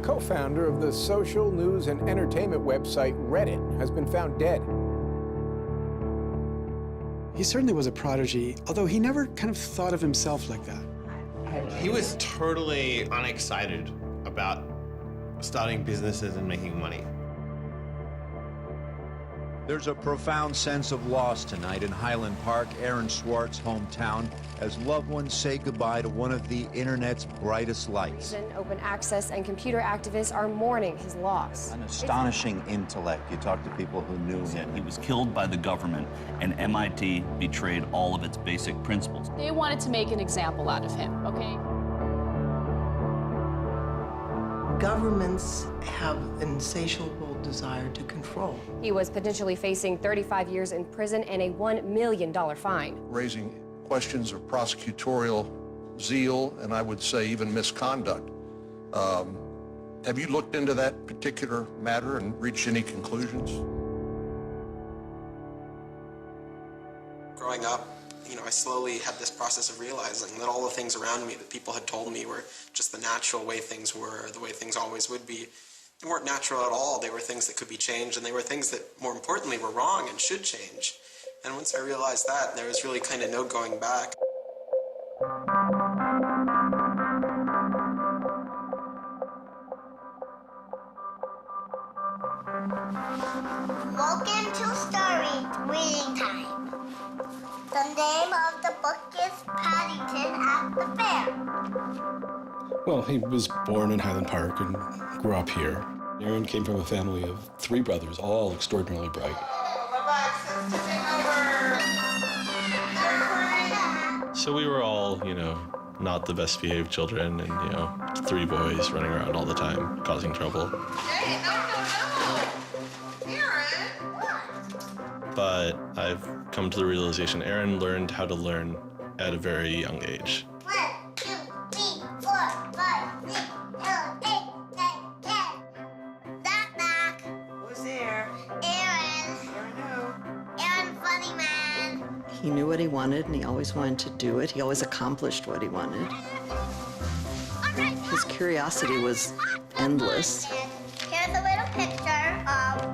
co-founder of the social news and entertainment website Reddit, has been found dead. He certainly was a prodigy, although he never kind of thought of himself like that. He was totally unexcited about starting businesses and making money. There's a profound sense of loss tonight in Highland Park, Aaron Swartz' hometown, as loved ones say goodbye to one of the internet's brightest lights. Open access and computer activists are mourning his loss. An astonishing intellect. You talk to people who knew him. He was killed by the government, and MIT betrayed all of its basic principles. They wanted to make an example out of him, okay? Governments have an insatiable desire to control. He was potentially facing 35 years in prison and a $1 million fine. Raising questions of prosecutorial zeal and I would say even misconduct. Have you looked into that particular matter and reached any conclusions? Growing up, I slowly had this process of realizing that all the things around me that people had told me were just the natural way things were, the way things always would be, they weren't natural at all. They were things that could be changed, and they were things that, more importantly, were wrong and should change. And once I realized that, there was really kind of no going back. Welcome to Story Reading Time. The name of the book is Paddington at the Fair. Well, he was born in Highland Park and grew up here. Aaron came from a family of 3 brothers, all extraordinarily bright. So we were all, not the best behaved children and, 3 boys running around all the time, causing trouble. Hey, no. Aaron, what? But I've come to the realization Aaron learned how to learn at a very young age. 1, 2, 3, 4, 5, 6, 7, 8, 9, 10. Knock, knock. Who's there? Aaron. Aaron who? Aaron, funny man. He knew what he wanted, and he always wanted to do it. He always accomplished what he wanted. His curiosity was endless. Here's a little picture of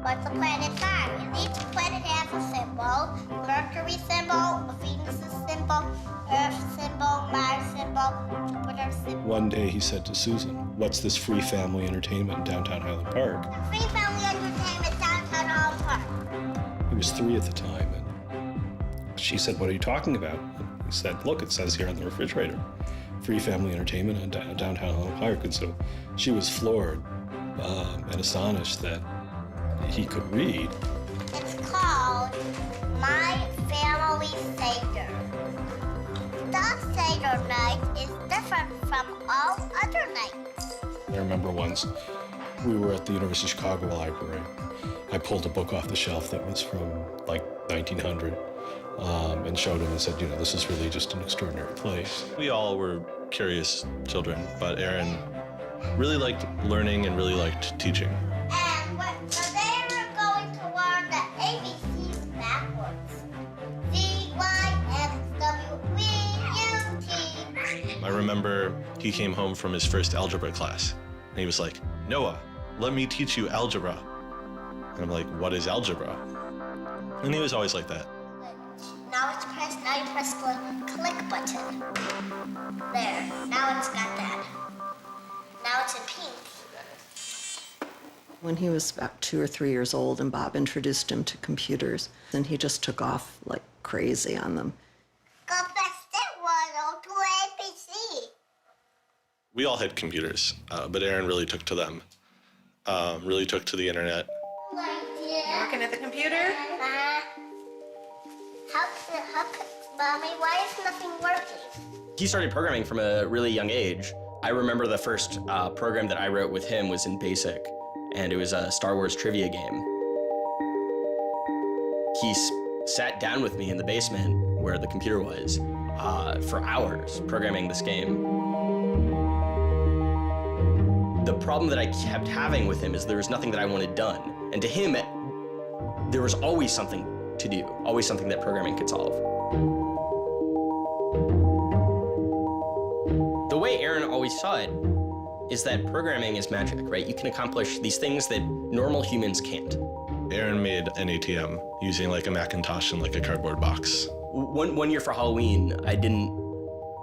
what's a planet sign. And each planet has a symbol. Mercury symbol, Venus symbol, Earth symbol, Mars symbol, Jupiter symbol. One day he said to Susan, "What's this free family entertainment in downtown Highland Park?" Free family entertainment downtown Highland Park. He was 3 at the time, and she said, "What are you talking about?" And he said, "Look, it says here on the refrigerator, free family entertainment in downtown Highland Park." And so she was floored and astonished that he could read. It's called My Family Seder. The Seder night is different from all other nights. I remember once we were at the University of Chicago Library. I pulled a book off the shelf that was from like 1900 and showed him and said, this is really just an extraordinary place. We all were curious children, but Aaron really liked learning and really liked teaching. And so they were going to learn the ABCs backwards. Z, Y, X, W, V, U, T. I remember he came home from his first algebra class, and he was like, "Noah, let me teach you algebra." And I'm like, "What is algebra?" And he was always like that. Now you press the click button. There, now it's got that. Now it's in pink. When he was about 2 or 3 years old, and Bob introduced him to computers, and he just took off like crazy on them. Go fast at 102 ABC. We all had computers, but Aaron really took to them, really took to the internet. Working at the computer? Mommy, why is nothing working? He started programming from a really young age. I remember the first program that I wrote with him was in BASIC, and it was a Star Wars trivia game. He sat down with me in the basement where the computer was for hours programming this game. The problem that I kept having with him is there was nothing that I wanted done. And to him, there was always something to do, always something that programming could solve. The way Aaron always saw it, is that programming is magic, right? You can accomplish these things that normal humans can't. Aaron made an ATM using like a Macintosh and like a cardboard box. One year for Halloween, I didn't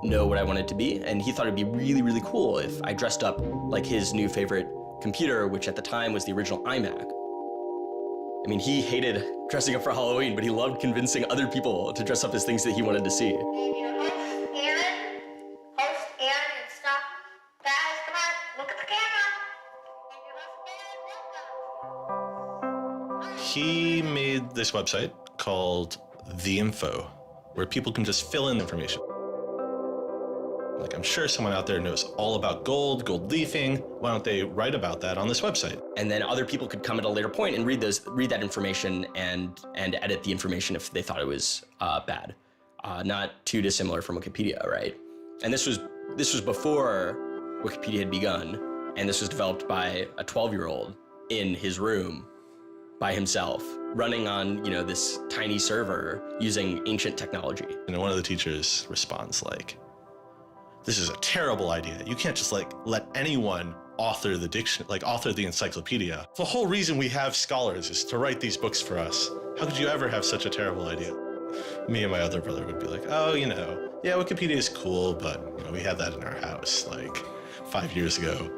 know what I wanted to be, and he thought it'd be really, really cool if I dressed up like his new favorite computer, which at the time was the original iMac. I mean, he hated dressing up for Halloween, but he loved convincing other people to dress up as things that he wanted to see. He made this website called The Info, where people can just fill in information. Like, I'm sure someone out there knows all about gold leafing. Why don't they write about that on this website? And then other people could come at a later point and read that information and edit the information if they thought it was bad. Not too dissimilar from Wikipedia, right? And this was before Wikipedia had begun, and this was developed by a 12-year-old in his room by himself, running on, this tiny server using ancient technology. And one of the teachers responds like, "This is a terrible idea. You can't just let anyone author the encyclopedia. The whole reason we have scholars is to write these books for us. How could you ever have such a terrible idea?" Me and my other brother would be like, "Oh, yeah, Wikipedia is cool, but we had that in our house like 5 years ago."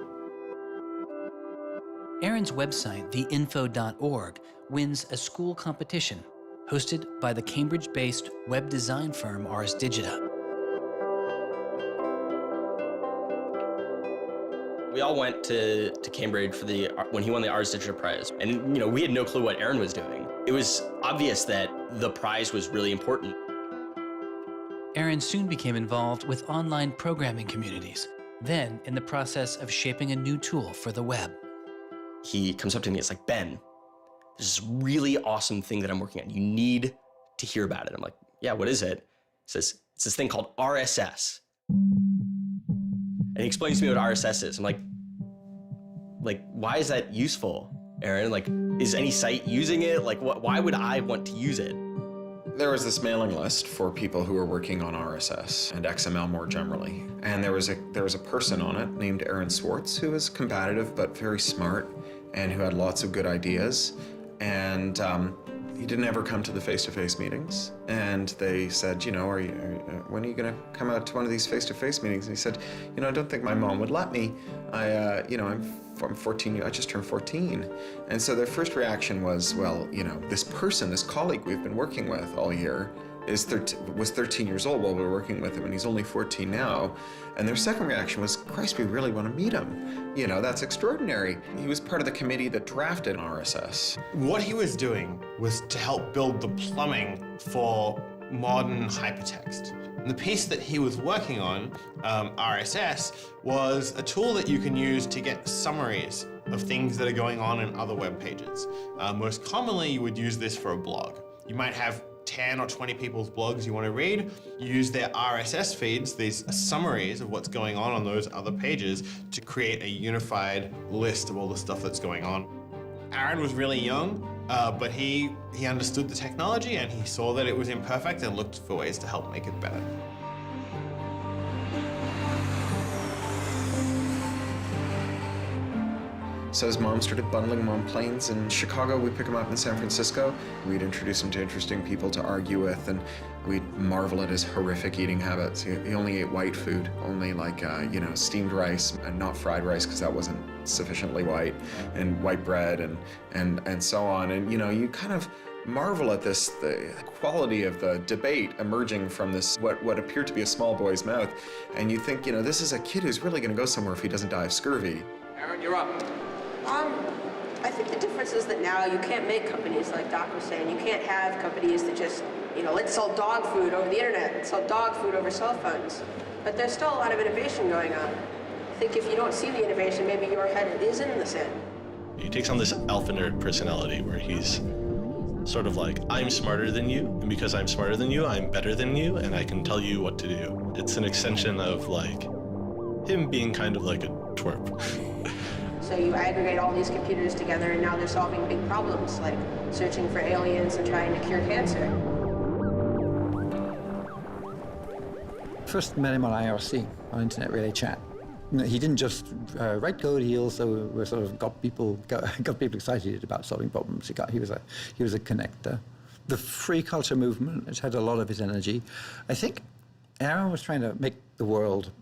Aaron's website, theinfo.org, wins a school competition hosted by the Cambridge-based web design firm Ars Digita. We all went to Cambridge for when he won the Ars Digita Prize. And, we had no clue what Aaron was doing. It was obvious that the prize was really important. Aaron soon became involved with online programming communities, then in the process of shaping a new tool for the web. He comes up to me, it's like, "Ben, there's this really awesome thing that I'm working on. You need to hear about it." I'm like, "Yeah, what is it?" He says, "It's this thing called RSS." And he explains to me what RSS is. I'm like, why is that useful, Aaron? Is any site using it? Why would I want to use it? There was this mailing list for people who were working on RSS and XML more generally. And there was a person on it named Aaron Swartz who was combative but very smart and who had lots of good ideas. And he didn't ever come to the face-to-face meetings. And they said, when are you going to come out to one of these face-to-face meetings? And he said, I don't think my mom would let me. I'm 14, I just turned 14. And so their first reaction was, well, this colleague we've been working with all year was 13 years old while we were working with him, and he's only 14 now. And their second reaction was, Christ, we really want to meet him. That's extraordinary. He was part of the committee that drafted RSS. What he was doing was to help build the plumbing for modern hypertext. And the piece that he was working on, RSS, was a tool that you can use to get summaries of things that are going on in other web pages. Most commonly, you would use this for a blog. You might have 10 or 20 people's blogs you want to read. You use their RSS feeds, these summaries of what's going on those other pages, to create a unified list of all the stuff that's going on. Aaron was really young, but he understood the technology and he saw that it was imperfect and looked for ways to help make it better. So his mom started bundling him on planes in Chicago. We'd pick him up in San Francisco. We'd introduce him to interesting people to argue with, and we'd marvel at his horrific eating habits. He only ate white food, only steamed rice and not fried rice because that wasn't sufficiently white, and white bread and so on. And you kind of marvel at this, the quality of the debate emerging from this, what appeared to be a small boy's mouth. And you think, this is a kid who's really going to go somewhere if he doesn't die of scurvy. Aaron, you're up. I think the difference is that now you can't make companies like Doc was saying. You can't have companies that just, let's sell dog food over the internet, let's sell dog food over cell phones. But there's still a lot of innovation going on. I think if you don't see the innovation, maybe your head is in the sand. He takes on this alpha nerd personality where he's sort of like, I'm smarter than you, and because I'm smarter than you, I'm better than you, and I can tell you what to do. It's an extension of him being kind of like a twerp. So you aggregate all these computers together and now they're solving big problems like searching for aliens and trying to cure cancer. First met him on IRC, on Internet Relay Chat. He didn't just write code. He also sort of got people excited about solving problems. He was a connector. The free culture movement has had a lot of his energy. I think Aaron was trying to make the world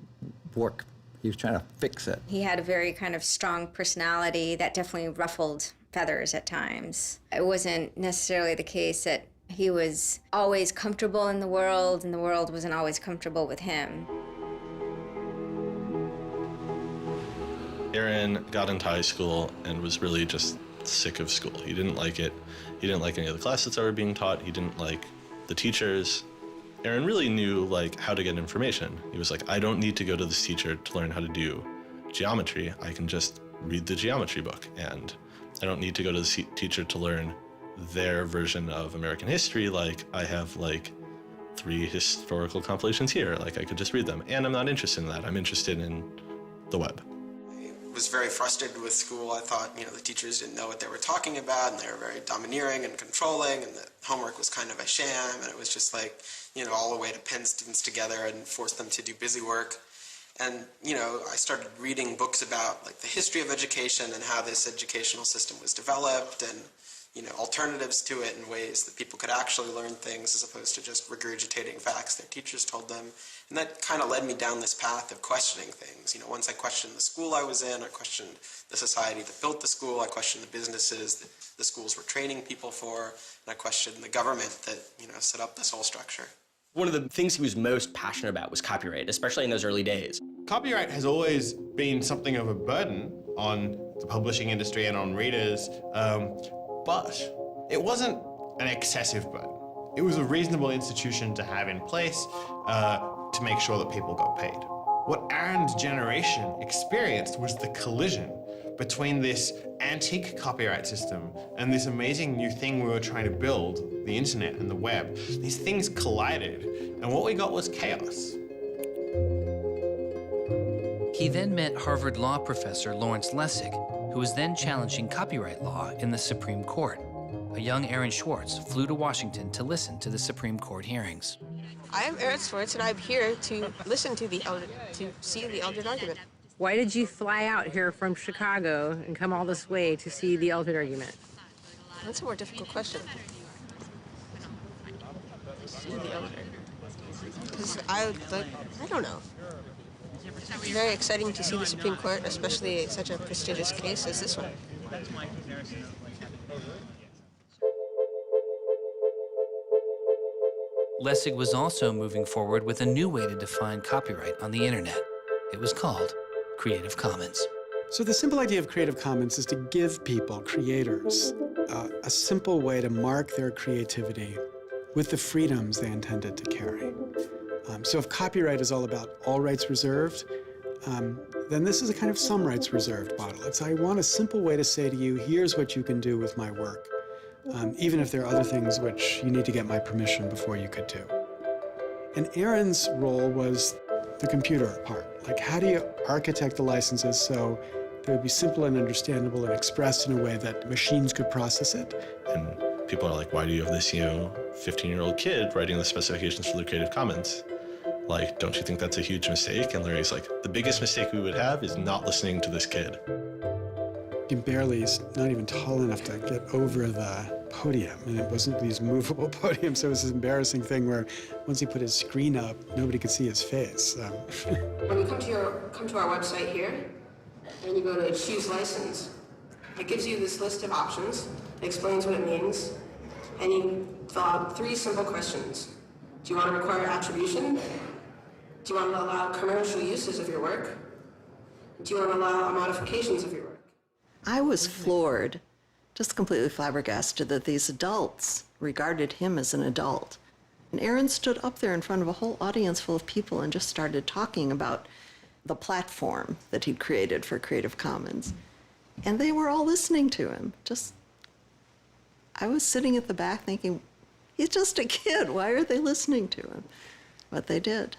work. He was trying to fix it. He had a very kind of strong personality that definitely ruffled feathers at times. It wasn't necessarily the case that he was always comfortable in the world, and the world wasn't always comfortable with him. Aaron got into high school and was really just sick of school. He didn't like it. He didn't like any of the classes that were being taught. He didn't like the teachers. Aaron really knew how to get information. He was like, I don't need to go to this teacher to learn how to do geometry. I can just read the geometry book, and I don't need to go to the teacher to learn their version of American history. Like, I have 3 historical compilations here. I could just read them, and I'm not interested in that. I'm interested in the web. I was very frustrated with school. I thought, the teachers didn't know what they were talking about, and they were very domineering and controlling, and the homework was kind of a sham, and it was just all the way to pin students together and force them to do busy work. And, I started reading books about the history of education and how this educational system was developed, and, alternatives to it in ways that people could actually learn things as opposed to just regurgitating facts their teachers told them. And that kind of led me down this path of questioning things. Once I questioned the school I was in, I questioned the society that built the school, I questioned the businesses that the schools were training people for, and I questioned the government that, set up this whole structure. One of the things he was most passionate about was copyright, especially in those early days. Copyright has always been something of a burden on the publishing industry and on readers, but it wasn't an excessive burden. It was a reasonable institution to have in place to make sure that people got paid. What Aaron's generation experienced was the collision between this antique copyright system and this amazing new thing we were trying to build, the internet and the web. These things collided, and what we got was chaos. He then met Harvard law professor Lawrence Lessig, who was then challenging copyright law in the Supreme Court. A young Aaron Swartz flew to Washington to listen to the Supreme Court hearings. I am Aaron Swartz, and I'm here to listen to see the Eldred argument. Why did you fly out here from Chicago and come all this way to see the Eldred argument? That's a more difficult question. See the Eldred. Because I don't know. It's very exciting to see the Supreme Court, especially such a prestigious case as this one. Lessig was also moving forward with a new way to define copyright on the internet. It was called Creative Commons. So the simple idea of Creative Commons is to give people, creators, a simple way to mark their creativity with the freedoms they intended to carry. So if copyright is all about all rights reserved, then this is a kind of some rights reserved model. It's I want a simple way to say to you, here's what you can do with my work, even if there are other things which you need to get my permission before you could do. And Aaron's role was the computer part. How do you architect the licenses so they would be simple and understandable and expressed in a way that machines could process it? And people are like, why do you have this, 15-year-old kid writing the specifications for the Creative Commons? Don't you think that's a huge mistake? And Larry's like, the biggest mistake we would have is not listening to this kid. He's not even tall enough to get over the podium, and it wasn't these movable podiums, so it was this embarrassing thing where once he put his screen up, nobody could see his face. When you come to our website here, and you go to choose license, it gives you this list of options, it explains what it means, and you fill out 3 simple questions. Do you want to require attribution? Do you want to allow commercial uses of your work? Do you want to allow modifications of your work? I was floored, just completely flabbergasted that these adults regarded him as an adult. And Aaron stood up there in front of a whole audience full of people and just started talking about the platform that he'd created for Creative Commons. And they were all listening to him. I was sitting at the back thinking, he's just a kid. Why are they listening to him? But they did.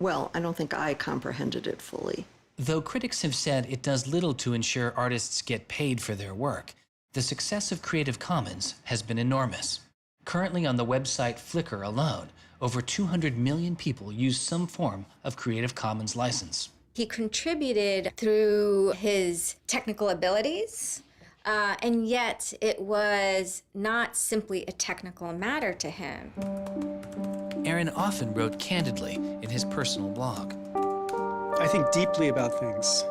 Well, I don't think I comprehended it fully. Though critics have said it does little to ensure artists get paid for their work, the success of Creative Commons has been enormous. Currently on the website Flickr alone, over 200 million people use some form of Creative Commons license. He contributed through his technical abilities, and yet it was not simply a technical matter to him. Aaron often wrote candidly in his personal blog. I think deeply about things,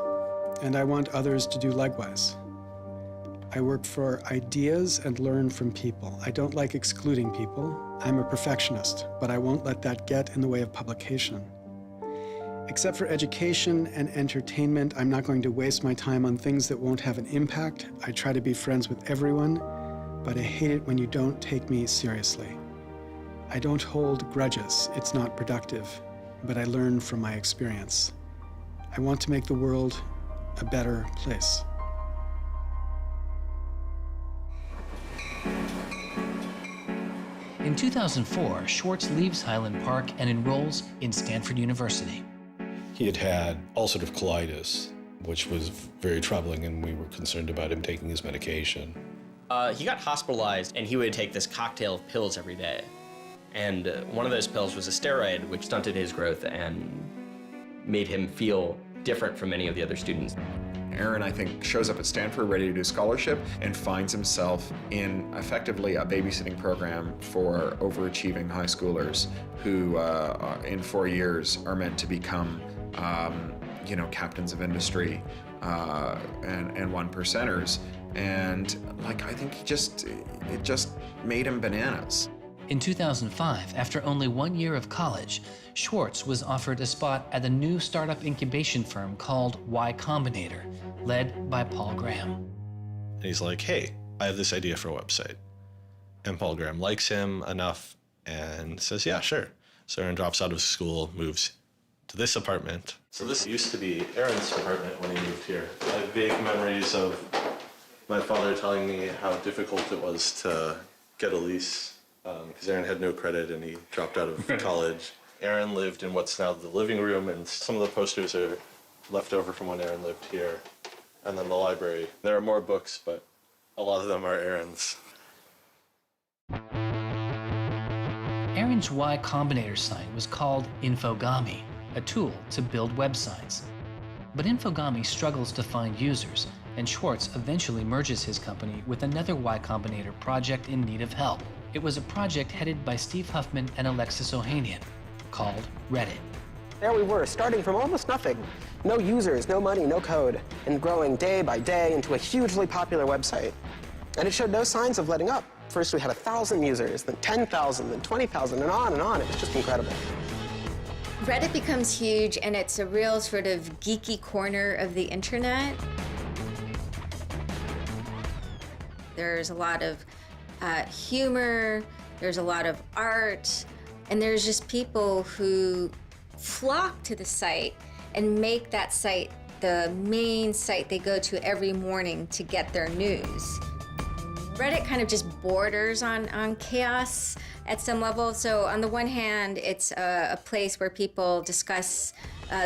and I want others to do likewise. I work for ideas and learn from people. I don't like excluding people. I'm a perfectionist, but I won't let that get in the way of publication. Except for education and entertainment, I'm not going to waste my time on things that won't have an impact. I try to be friends with everyone, but I hate it when you don't take me seriously. I don't hold grudges. It's not productive, but I learn from my experience. I want to make the world a better place. In 2004, Swartz leaves Highland Park and enrolls in Stanford University. He had had ulcerative colitis, which was very troubling, and we were concerned about him taking his medication. He got hospitalized, and he would take this cocktail of pills every day. And one of those pills was a steroid, which stunted his growth and made him feel different from many of the other students. Aaron, I think, shows up at Stanford ready to do scholarship and finds himself in effectively a babysitting program for overachieving high schoolers who, in 4 years, are meant to become, captains of industry and one percenters. And I think it just made him bananas. In 2005, after only 1 year of college, Swartz was offered a spot at the new startup incubation firm called Y Combinator, led by Paul Graham. And he's like, hey, I have this idea for a website. And Paul Graham likes him enough and says, yeah, sure. So Aaron drops out of school, moves to this apartment. So this used to be Aaron's apartment when he moved here. I have vague memories of my father telling me how difficult it was to get a lease because Aaron had no credit and he dropped out of college. Aaron lived in what's now the living room, and some of the posters are left over from when Aaron lived here. And then the library. There are more books, but a lot of them are Aaron's. Aaron's Y Combinator site was called Infogami, a tool to build websites. But Infogami struggles to find users, and Swartz eventually merges his company with another Y Combinator project in need of help. It was a project headed by Steve Huffman and Alexis Ohanian, called Reddit. There we were, starting from almost nothing. No users, no money, no code, and growing day by day into a hugely popular website. And it showed no signs of letting up. First we had 1,000 users, then 10,000, then 20,000, and on and on. It was just incredible. Reddit becomes huge, and it's a real sort of geeky corner of the internet. There's a lot of humor, there's a lot of art, and there's just people who flock to the site and make that site the main site they go to every morning to get their news. Reddit kind of just borders on chaos at some level. So on the one hand, it's a place where people discuss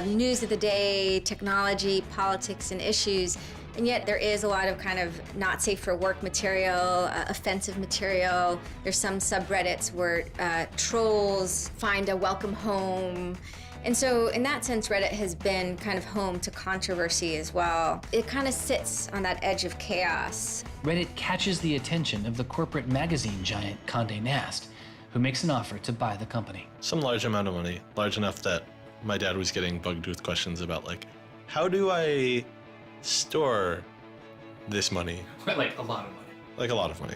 news of the day, technology, politics, and issues. And yet there is a lot of kind of not safe for work material, offensive material. There's some subreddits where trolls find a welcome home. And so in that sense, Reddit has been kind of home to controversy as well. It kind of sits on that edge of chaos. Reddit catches the attention of the corporate magazine giant Condé Nast, who makes an offer to buy the company. Some large amount of money, large enough that my dad was getting bugged with questions about how do I store this money? Like a lot of money. Like a lot of money.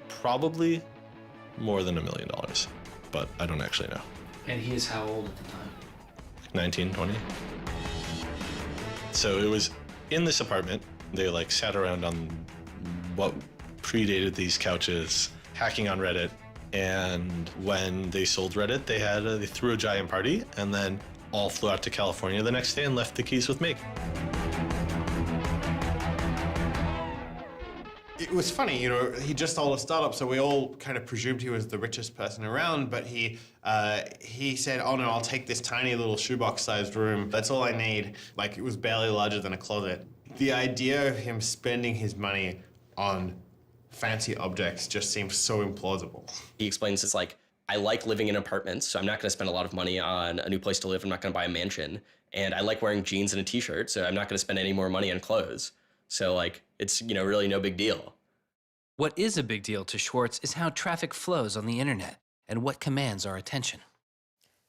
Probably more than $1 million, but I don't actually know. And he is how old at the time? 19, 20. So it was in this apartment. They sat around on what predated these couches, hacking on Reddit. And when they sold Reddit, they threw a giant party and then all flew out to California the next day and left the keys with me. It was funny, he just sold a startup, so we all kind of presumed he was the richest person around, but he said, oh no, I'll take this tiny little shoebox-sized room. That's all I need. It was barely larger than a closet. The idea of him spending his money on fancy objects just seems so implausible. He explains it's I like living in apartments, so I'm not going to spend a lot of money on a new place to live. I'm not going to buy a mansion. And I like wearing jeans and a t-shirt, so I'm not going to spend any more money on clothes. So like, it's, you know, really no big deal. What is a big deal to Swartz is how traffic flows on the internet and what commands our attention.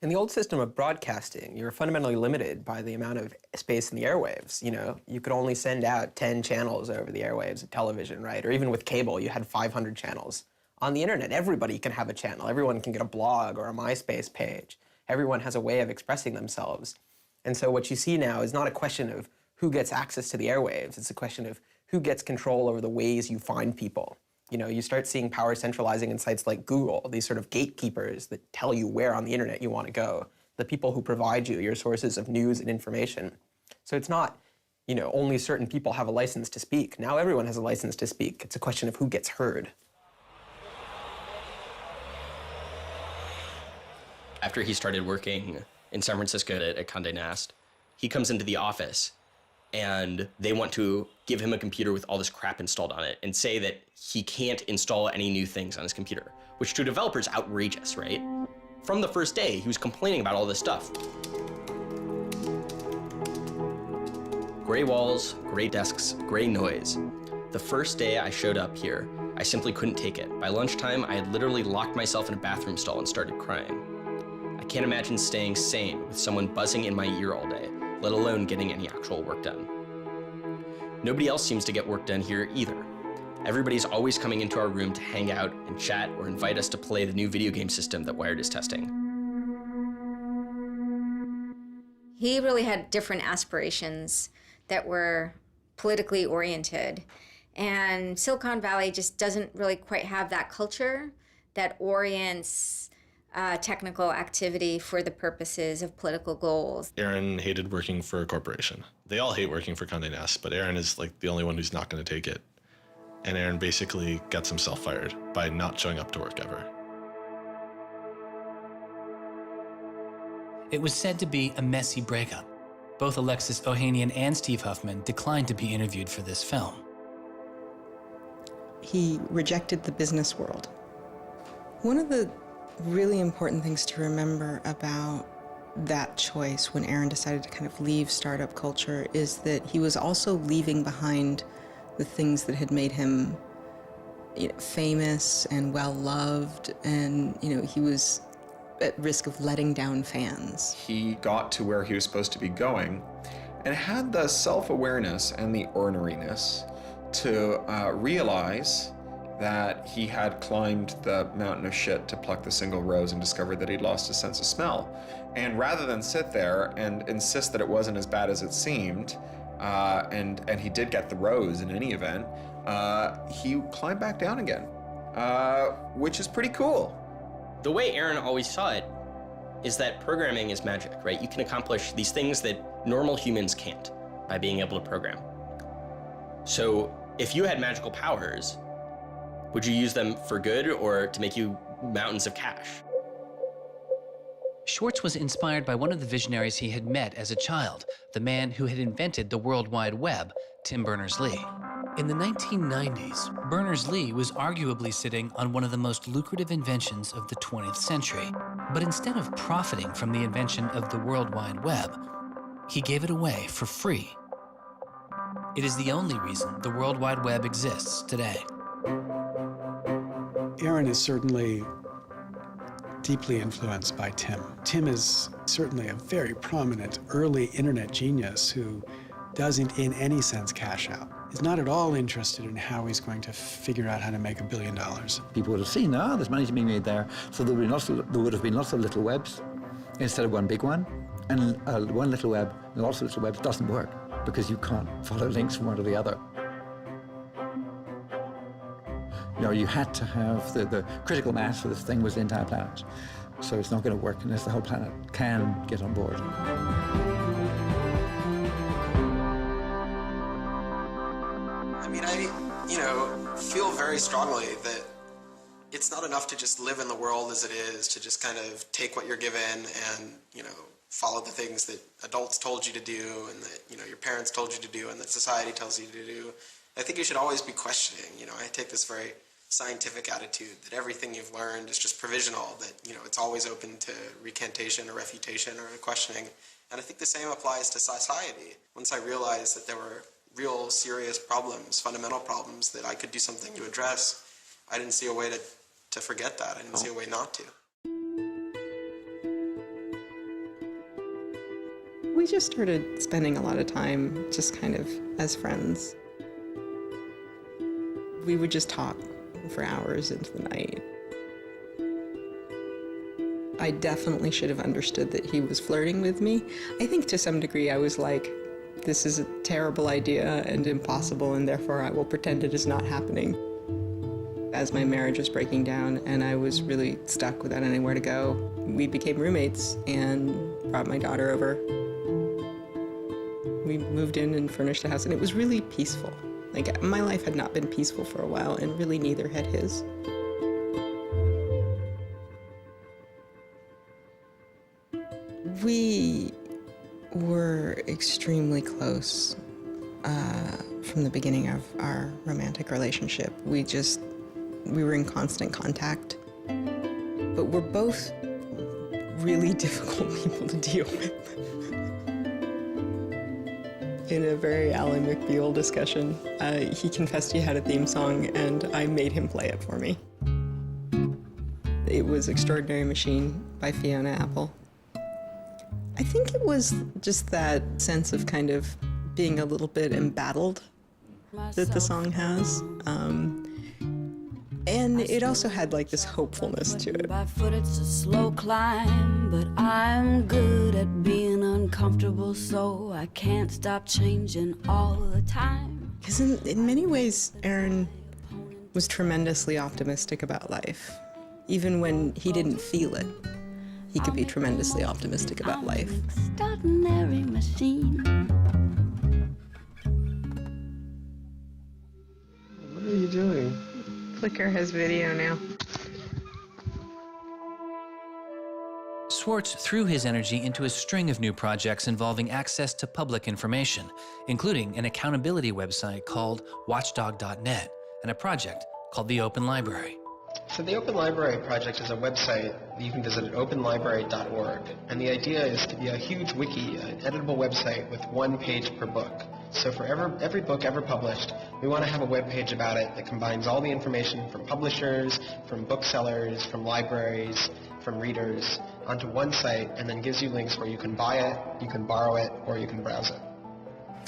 In the old system of broadcasting, you were fundamentally limited by the amount of space in the airwaves. You know, you could only send out 10 channels over the airwaves of television, right? Or even with cable, you had 500 channels. On the internet, everybody can have a channel. Everyone can get a blog or a MySpace page. Everyone has a way of expressing themselves. And so what you see now is not a question of who gets access to the airwaves. It's a question of who gets control over the ways you find people. You know, you start seeing power centralizing in sites like Google, these sort of gatekeepers that tell you where on the internet you want to go, the people who provide you your sources of news and information. So it's not, you know, only certain people have a license to speak. Now everyone has a license to speak. It's a question of who gets heard. After he started working in San Francisco at Condé Nast, he comes into the office and they want to give him a computer with all this crap installed on it and say that he can't install any new things on his computer, which to a developer is outrageous, right? From the first day, he was complaining about all this stuff. Gray walls, gray desks, gray noise. The first day I showed up here, I simply couldn't take it. By lunchtime, I had literally locked myself in a bathroom stall and started crying. I can't imagine staying sane with someone buzzing in my ear all day, let alone getting any actual work done. Nobody else seems to get work done here either. Everybody's always coming into our room to hang out and chat or invite us to play the new video game system that Wired is testing. He really had different aspirations that were politically oriented. And Silicon Valley just doesn't really quite have that culture that orients technical activity for the purposes of political goals. Aaron hated working for a corporation. They all hate working for Condé Nast, but Aaron is like the only one who's not going to take it. And Aaron basically gets himself fired by not showing up to work ever. It was said to be a messy breakup. Both Alexis Ohanian and Steve Huffman declined to be interviewed for this film. He rejected the business world. One of the really important things to remember about that choice when Aaron decided to kind of leave startup culture is that he was also leaving behind the things that had made him, you know, famous and well-loved, and, you know, he was at risk of letting down fans. He got to where he was supposed to be going and had the self-awareness and the orneriness to realize that he had climbed the mountain of shit to pluck the single rose and discovered that he'd lost his sense of smell. And rather than sit there and insist that it wasn't as bad as it seemed, and he did get the rose in any event, he climbed back down again, which is pretty cool. The way Aaron always saw it is that programming is magic, right? You can accomplish these things that normal humans can't by being able to program. So if you had magical powers, would you use them for good or to make you mountains of cash? Swartz was inspired by one of the visionaries he had met as a child, the man who had invented the World Wide Web, Tim Berners-Lee. In the 1990s, Berners-Lee was arguably sitting on one of the most lucrative inventions of the 20th century. But instead of profiting from the invention of the World Wide Web, he gave it away for free. It is the only reason the World Wide Web exists today. Aaron is certainly deeply influenced by Tim. Tim is certainly a very prominent early internet genius who doesn't in any sense cash out. He's not at all interested in how he's going to figure out how to make $1 billion. People would have seen, there's money to be made there. So there would have been lots of little webs instead of one big one. And one little web, and lots of little webs doesn't work because you can't follow links from one to the other. You know, you had to have the critical mass for this thing was the entire planet. So it's not going to work unless the whole planet can get on board. I mean, I feel very strongly that it's not enough to just live in the world as it is, to just kind of take what you're given and, follow the things that adults told you to do and that, your parents told you to do and that society tells you to do. I think you should always be questioning. I take this very scientific attitude that everything you've learned is just provisional, that, you know, it's always open to recantation or refutation or questioning. And I think the same applies to society. Once I realized that there were real serious problems, fundamental problems that I could do something to address, I didn't see a way to forget that. I didn't see a way not to. We just started spending a lot of time just kind of as friends. We would just talk for hours into the night. I definitely should have understood that he was flirting with me. I think to some degree I was like, this is a terrible idea and impossible, and therefore I will pretend it is not happening. As my marriage was breaking down and I was really stuck without anywhere to go, we became roommates and brought my daughter over. We moved in and furnished the house, and it was really peaceful. Like, my life had not been peaceful for a while, and really neither had his. We were extremely close from the beginning of our romantic relationship. We were in constant contact, but we're both really difficult people to deal with. In a very Ally McBeal discussion, he confessed he had a theme song, and I made him play it for me. It was Extraordinary Machine by Fiona Apple. I think it was just that sense of kind of being a little bit embattled that the song has. And it also had like this hopefulness to it. By foot it's a slow climb, but I'm good at being uncomfortable, so I can't stop changing all the time. Because in many ways, Aaron was tremendously optimistic about life. Even when he didn't feel it, he could be tremendously optimistic about life. Extraordinary machine. What are you doing? Flickr has video now. Swartz threw his energy into a string of new projects involving access to public information, including an accountability website called watchdog.net and a project called the Open Library. So the Open Library Project is a website that you can visit at openlibrary.org. And the idea is to be a huge wiki, an editable website with one page per book. So for every book ever published, we want to have a web page about it that combines all the information from publishers, from booksellers, from libraries, from readers onto one site, and then gives you links where you can buy it, you can borrow it, or you can browse it.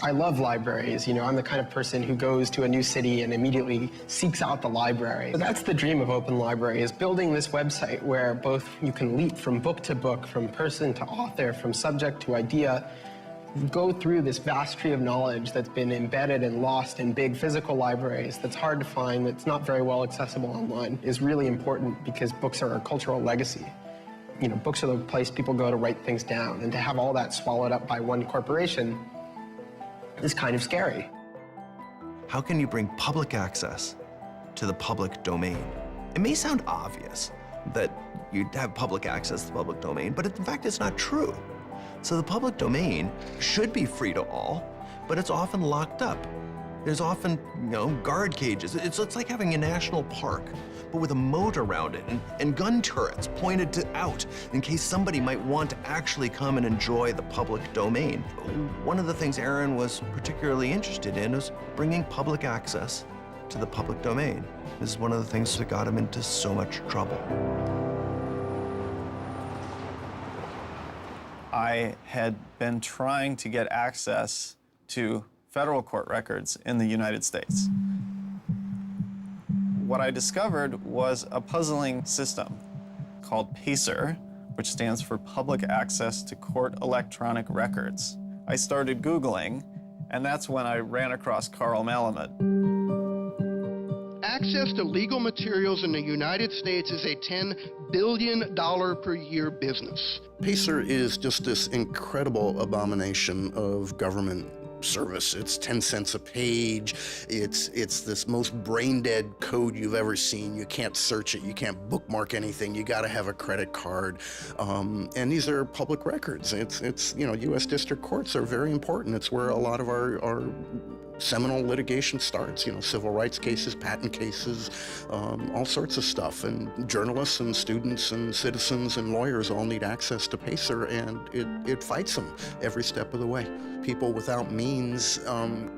I love libraries. You know, I'm the kind of person who goes to a new city and immediately seeks out the library. So that's the dream of Open Library, is building this website where both you can leap from book to book, from person to author, from subject to idea, go through this vast tree of knowledge that's been embedded and lost in big physical libraries that's hard to find, that's not very well accessible online, is really important because books are a cultural legacy. You know, books are the place people go to write things down, and to have all that swallowed up by one corporation is kind of scary. How can you bring public access to the public domain? It may sound obvious that you'd have public access to the public domain, but in fact, it's not true. So the public domain should be free to all, but it's often locked up. There's often, guard cages. It's like having a national park, but with a moat around it and gun turrets pointed out in case somebody might want to actually come and enjoy the public domain. One of the things Aaron was particularly interested in was bringing public access to the public domain. This is one of the things that got him into so much trouble. I had been trying to get access to federal court records in the United States. What I discovered was a puzzling system called PACER, which stands for Public Access to Court Electronic Records. I started Googling, and that's when I ran across Carl Malamud. Access to legal materials in the United States is a $10 billion per year business. PACER is just this incredible abomination of government service. It's 10 cents a page. It's this most brain-dead code you've ever seen. You can't search it. You can't bookmark anything. You got to have a credit card. And these are public records. It's U.S. district courts are very important. It's where a lot of our seminal litigation starts, civil rights cases, patent cases, all sorts of stuff. And journalists and students and citizens and lawyers all need access to PACER, and it fights them every step of the way. People without means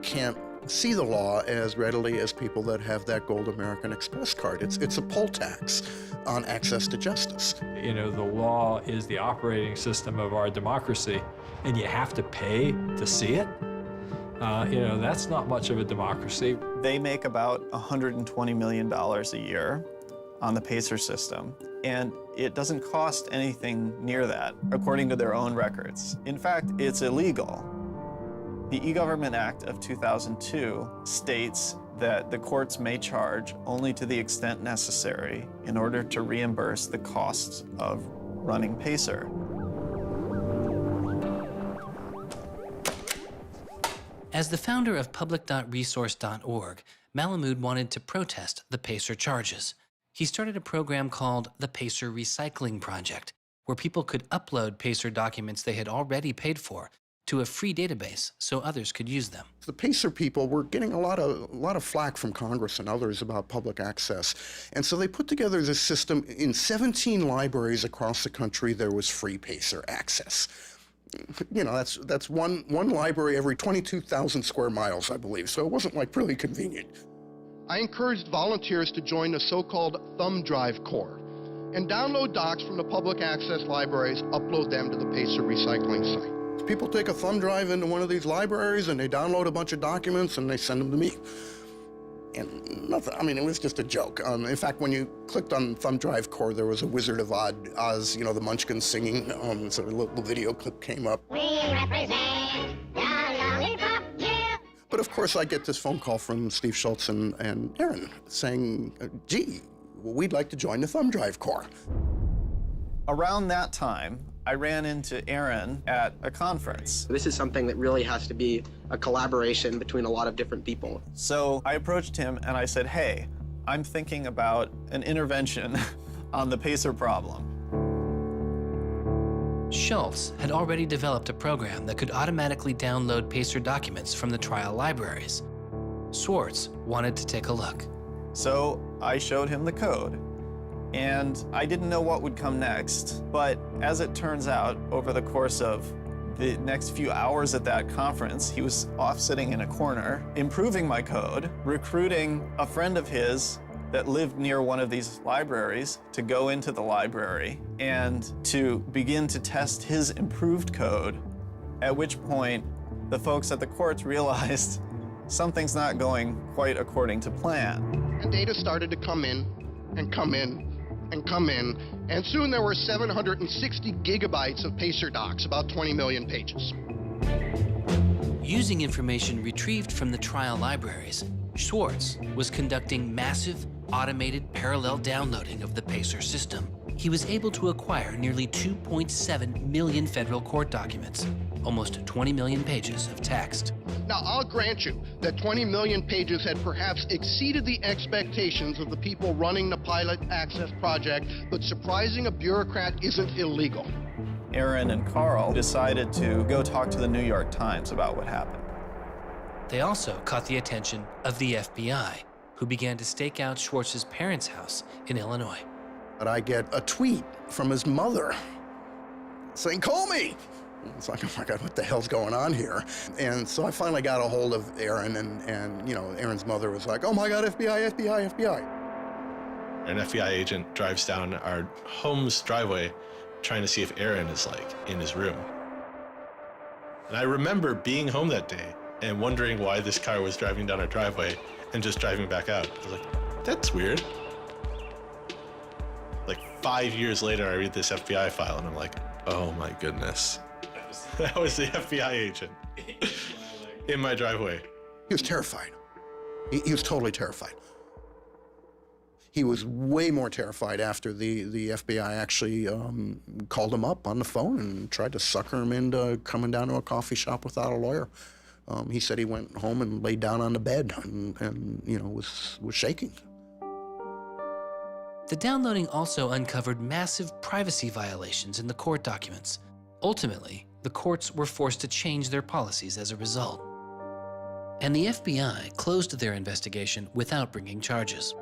can't see the law as readily as people that have that Gold American Express card. It's a poll tax on access to justice. The law is the operating system of our democracy, and you have to pay to see it. That's not much of a democracy. They make about $120 million a year on the PACER system, and it doesn't cost anything near that, according to their own records. In fact, it's illegal. The E-Government Act of 2002 states that the courts may charge only to the extent necessary in order to reimburse the costs of running PACER. As the founder of public.resource.org, Malamud wanted to protest the PACER charges. He started a program called the PACER Recycling Project, where people could upload PACER documents they had already paid for to a free database so others could use them. The PACER people were getting a lot of flack from Congress and others about public access. And so they put together this system. In 17 libraries across the country, there was free PACER access. That's one library every 22,000 square miles, I believe. So it wasn't like really convenient. I encouraged volunteers to join the so-called Thumb Drive Corps and download docs from the public access libraries, upload them to the PACER recycling site. People take a thumb drive into one of these libraries and they download a bunch of documents and they send them to me. And nothing, it was just a joke. In fact, when you clicked on Thumb Drive Core, there was a Wizard of Oz, the Munchkins singing, so a little video clip came up. We represent the Lollipop Guild. But of course, I get this phone call from Steve Schultz and Aaron saying, gee, we'd like to join the Thumb Drive Corps. Around that time, I ran into Aaron at a conference. This is something that really has to be a collaboration between a lot of different people. So I approached him and I said, hey, I'm thinking about an intervention on the PACER problem. Schultz had already developed a program that could automatically download PACER documents from the trial libraries. Swartz wanted to take a look. So I showed him the code. And I didn't know what would come next, but as it turns out, over the course of the next few hours at that conference, he was off sitting in a corner, improving my code, recruiting a friend of his that lived near one of these libraries to go into the library and to begin to test his improved code, at which point the folks at the courts realized something's not going quite according to plan. And data started to come in and come in and come in, and soon there were 760 gigabytes of PACER docs, about 20 million pages. Using information retrieved from the trial libraries, Swartz was conducting massive, automated parallel downloading of the PACER system. He was able to acquire nearly 2.7 million federal court documents, almost 20 million pages of text. Now, I'll grant you that 20 million pages had perhaps exceeded the expectations of the people running the Pilot Access Project, but surprising a bureaucrat isn't illegal. Aaron and Carl decided to go talk to the New York Times about what happened. They also caught the attention of the FBI, who began to stake out Schwartz's parents' house in Illinois. But I get a tweet from his mother saying, call me. It's like, oh my God, what the hell's going on here? And so I finally got a hold of Aaron, and Aaron's mother was like, oh my God, FBI, FBI, FBI. An FBI agent drives down our home's driveway trying to see if Aaron is in his room. And I remember being home that day and wondering why this car was driving down our driveway and just driving back out. I was like, that's weird. 5 years later, I read this FBI file and I'm like, oh my goodness. That was the FBI agent in my driveway. He was terrified. He was totally terrified. He was way more terrified after the FBI actually called him up on the phone and tried to sucker him into coming down to a coffee shop without a lawyer. He said he went home and laid down on the bed and was shaking. The downloading also uncovered massive privacy violations in the court documents. Ultimately, the courts were forced to change their policies as a result. And the FBI closed their investigation without bringing charges.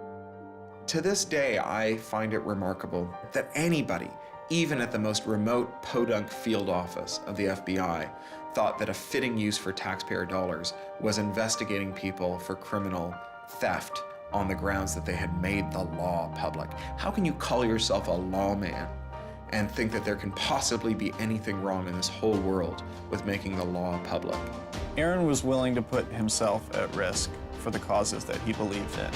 To this day, I find it remarkable that anybody, even at the most remote podunk field office of the FBI, thought that a fitting use for taxpayer dollars was investigating people for criminal theft on the grounds that they had made the law public. How can you call yourself a lawman and think that there can possibly be anything wrong in this whole world with making the law public? Aaron was willing to put himself at risk for the causes that he believed in.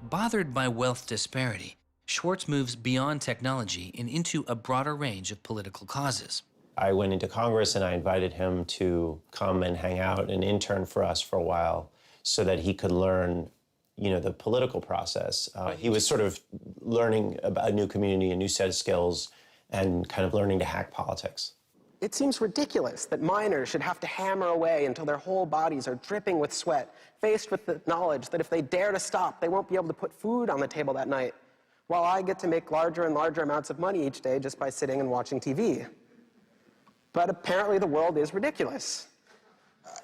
Bothered by wealth disparity, Swartz moves beyond technology and into a broader range of political causes. I went into Congress and I invited him to come and hang out and intern for us for a while so that he could learn, the political process. He was sort of learning about a new community, a new set of skills, and kind of learning to hack politics. It seems ridiculous that miners should have to hammer away until their whole bodies are dripping with sweat, faced with the knowledge that if they dare to stop, they won't be able to put food on the table that night, while I get to make larger and larger amounts of money each day just by sitting and watching TV. But apparently the world is ridiculous.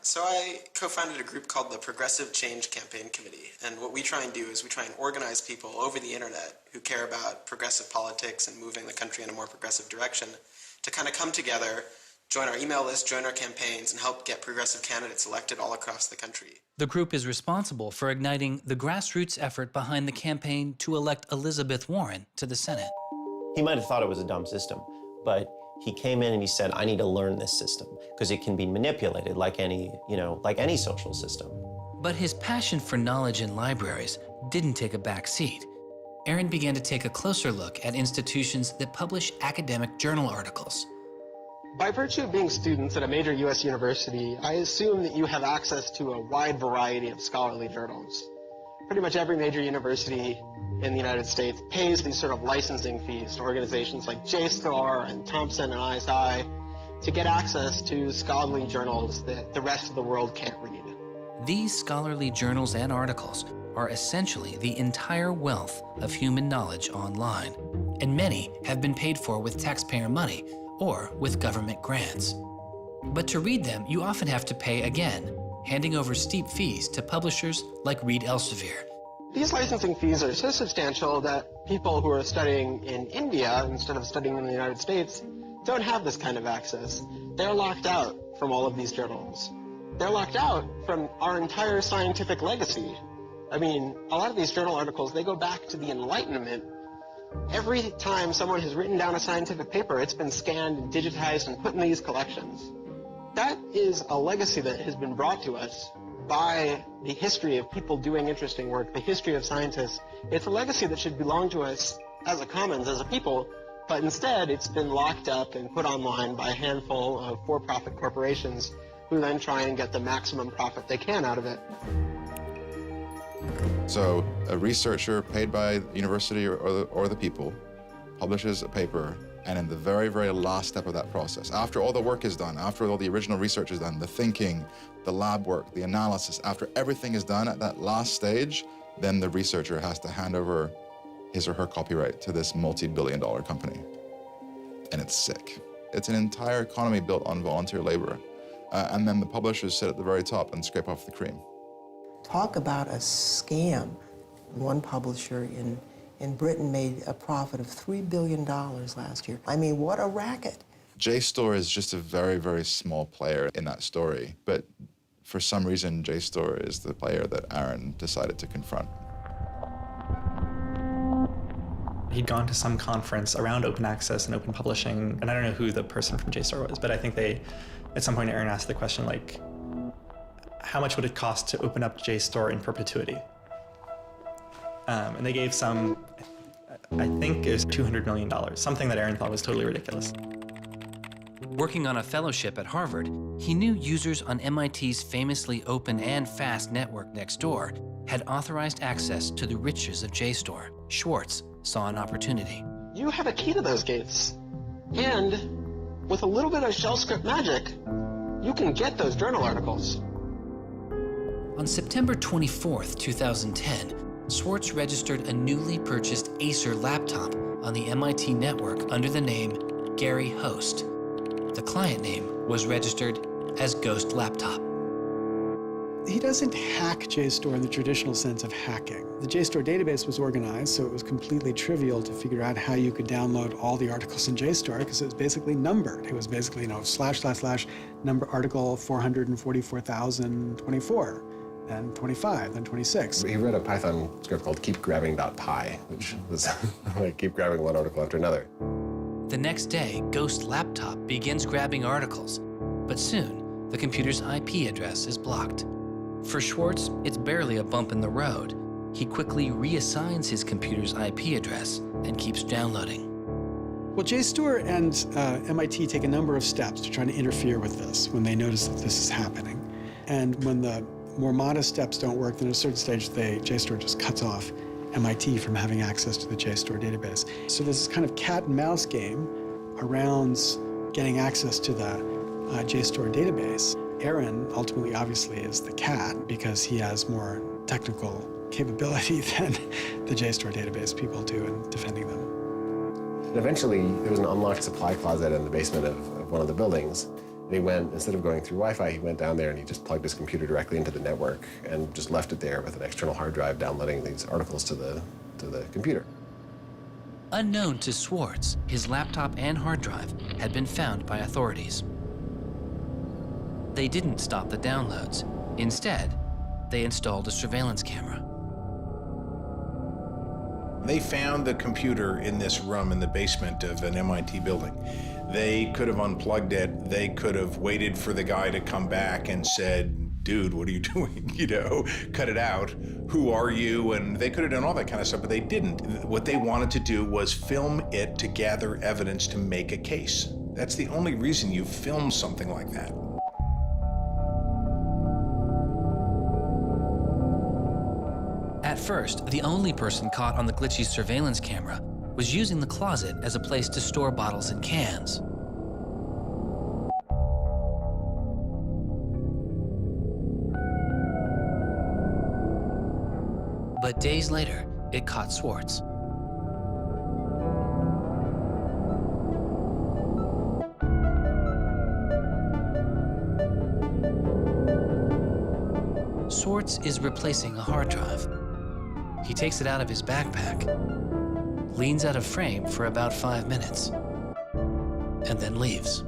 So I co-founded a group called the Progressive Change Campaign Committee, and what we try and do is we try and organize people over the internet who care about progressive politics and moving the country in a more progressive direction to kind of come together, join our email list, join our campaigns, and help get progressive candidates elected all across the country. The group is responsible for igniting the grassroots effort behind the campaign to elect Elizabeth Warren to the Senate. He might have thought it was a dumb system, but he came in and he said, I need to learn this system because it can be manipulated like any social system. But his passion for knowledge in libraries didn't take a back seat. Aaron began to take a closer look at institutions that publish academic journal articles. By virtue of being students at a major U.S. university, I assume that you have access to a wide variety of scholarly journals. Pretty much every major university in the United States pays these sort of licensing fees to organizations like JSTOR and Thomson and ISI to get access to scholarly journals that the rest of the world can't read. These scholarly journals and articles are essentially the entire wealth of human knowledge online, and many have been paid for with taxpayer money or with government grants. But to read them, you often have to pay again, handing over steep fees to publishers like Reed Elsevier. These licensing fees are so substantial that people who are studying in India instead of studying in the United States don't have this kind of access. They're locked out from all of these journals. They're locked out from our entire scientific legacy. I mean, a lot of these journal articles, they go back to the Enlightenment. Every time someone has written down a scientific paper, it's been scanned and digitized and put in these collections. That is a legacy that has been brought to us by the history of people doing interesting work, the history of scientists. It's a legacy that should belong to us as a commons, as a people, but instead it's been locked up and put online by a handful of for-profit corporations who then try and get the maximum profit they can out of it. So a researcher paid by the university or the people publishes a paper, and in the very, very last step of that process, after all the work is done, after all the original research is done, the thinking, the lab work, the analysis, after everything is done at that last stage, then the researcher has to hand over his or her copyright to this multi-billion-dollar company. And it's sick. It's an entire economy built on volunteer labor. And then the publishers sit at the very top and scrape off the cream. Talk about a scam. One publisher in Britain made a profit of $3 billion last year. I mean, what a racket. JSTOR is just a very, very small player in that story, but for some reason, JSTOR is the player that Aaron decided to confront. He'd gone to some conference around open access and open publishing, and I don't know who the person from JSTOR was, but I think at some point Aaron asked the question, like, how much would it cost to open up JSTOR in perpetuity? And they gave some, I think it was $200 million, something that Aaron thought was totally ridiculous. Working on a fellowship at Harvard, he knew users on MIT's famously open and fast network Nextdoor had authorized access to the riches of JSTOR. Swartz saw an opportunity. You have a key to those gates. And with a little bit of shell script magic, you can get those journal articles. On September 24th, 2010, Swartz registered a newly purchased Acer laptop on the MIT network under the name Gary Host. The client name was registered as Ghost Laptop. He doesn't hack JSTOR in the traditional sense of hacking. The JSTOR database was organized, so it was completely trivial to figure out how you could download all the articles in JSTOR because it was basically numbered. It was basically, / number article 444,024, then 25, then 26. He wrote a Python script called keepgrabbing.py, which was like keep grabbing one article after another. The next day, Ghost Laptop begins grabbing articles, but soon the computer's IP address is blocked. For Swartz, it's barely a bump in the road. He quickly reassigns his computer's IP address and keeps downloading. Well, JSTOR and MIT take a number of steps to try to interfere with this when they notice that this is happening. And when the more modest steps don't work, then at a certain stage, JSTOR just cuts off MIT from having access to the JSTOR database. So there's this kind of cat and mouse game around getting access to the JSTOR database. Aaron ultimately, obviously, is the cat because he has more technical capability than the JSTOR database people do in defending them. And eventually, there was an unlocked supply closet in the basement of one of the buildings. And he went, instead of going through Wi-Fi, he went down there and he just plugged his computer directly into the network and just left it there with an external hard drive downloading these articles to the computer. Unknown to Swartz, his laptop and hard drive had been found by authorities. They didn't stop the downloads. Instead, they installed a surveillance camera. They found the computer in this room in the basement of an MIT building. They could have unplugged it. They could have waited for the guy to come back and said, dude, what are you doing? Cut it out. Who are you? And they could have done all that kind of stuff, but they didn't. What they wanted to do was film it to gather evidence to make a case. That's the only reason you film something like that. At first, the only person caught on the glitchy surveillance camera was using the closet as a place to store bottles and cans. But days later, it caught Swartz. Swartz is replacing a hard drive. He takes it out of his backpack, leans out of frame for about 5 minutes, and then leaves.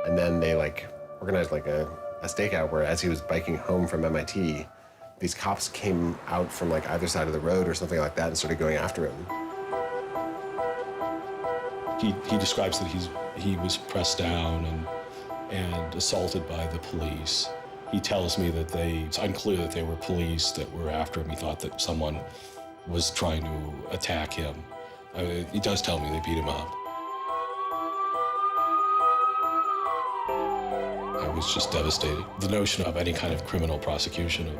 And then they organized a stakeout where as he was biking home from MIT, these cops came out from either side of the road or something like that and started going after him. He describes that he was pressed down and assaulted by the police. He tells me that it's unclear that they were police that were after him. He thought that someone was trying to attack him. He does tell me they beat him up. I was just devastated. The notion of any kind of criminal prosecution of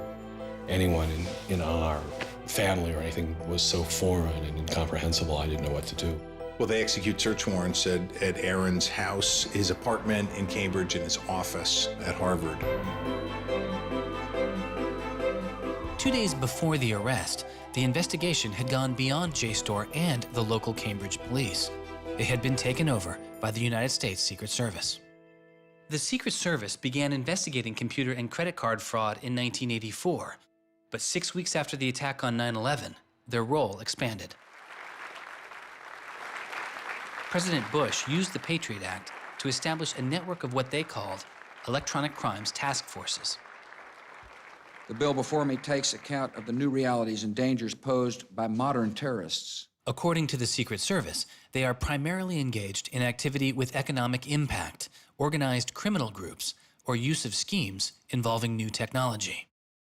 anyone in our family or anything was so foreign and incomprehensible, I didn't know what to do. Well, they execute search warrants at Aaron's house, his apartment in Cambridge, and his office at Harvard. 2 days before the arrest, the investigation had gone beyond JSTOR and the local Cambridge police. It had been taken over by the United States Secret Service. The Secret Service began investigating computer and credit card fraud in 1984, but 6 weeks after the attack on 9/11, their role expanded. President Bush used the Patriot Act to establish a network of what they called electronic crimes task forces. The bill before me takes account of the new realities and dangers posed by modern terrorists. According to the Secret Service, they are primarily engaged in activity with economic impact, organized criminal groups, or use of schemes involving new technology.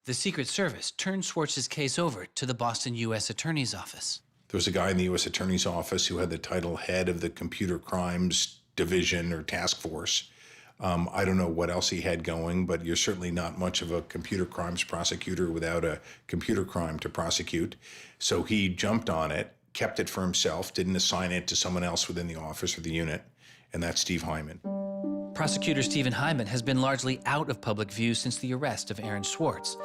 The Secret Service turned Swartz's case over to the Boston U.S. Attorney's Office. There was a guy in the U.S. Attorney's Office who had the title head of the Computer Crimes Division or Task Force. I don't know what else he had going, but you're certainly not much of a computer crimes prosecutor without a computer crime to prosecute. So he jumped on it, kept it for himself, didn't assign it to someone else within the office or the unit, and that's Steve Hyman. Prosecutor Stephen Hyman has been largely out of public view since the arrest of Aaron Swartz,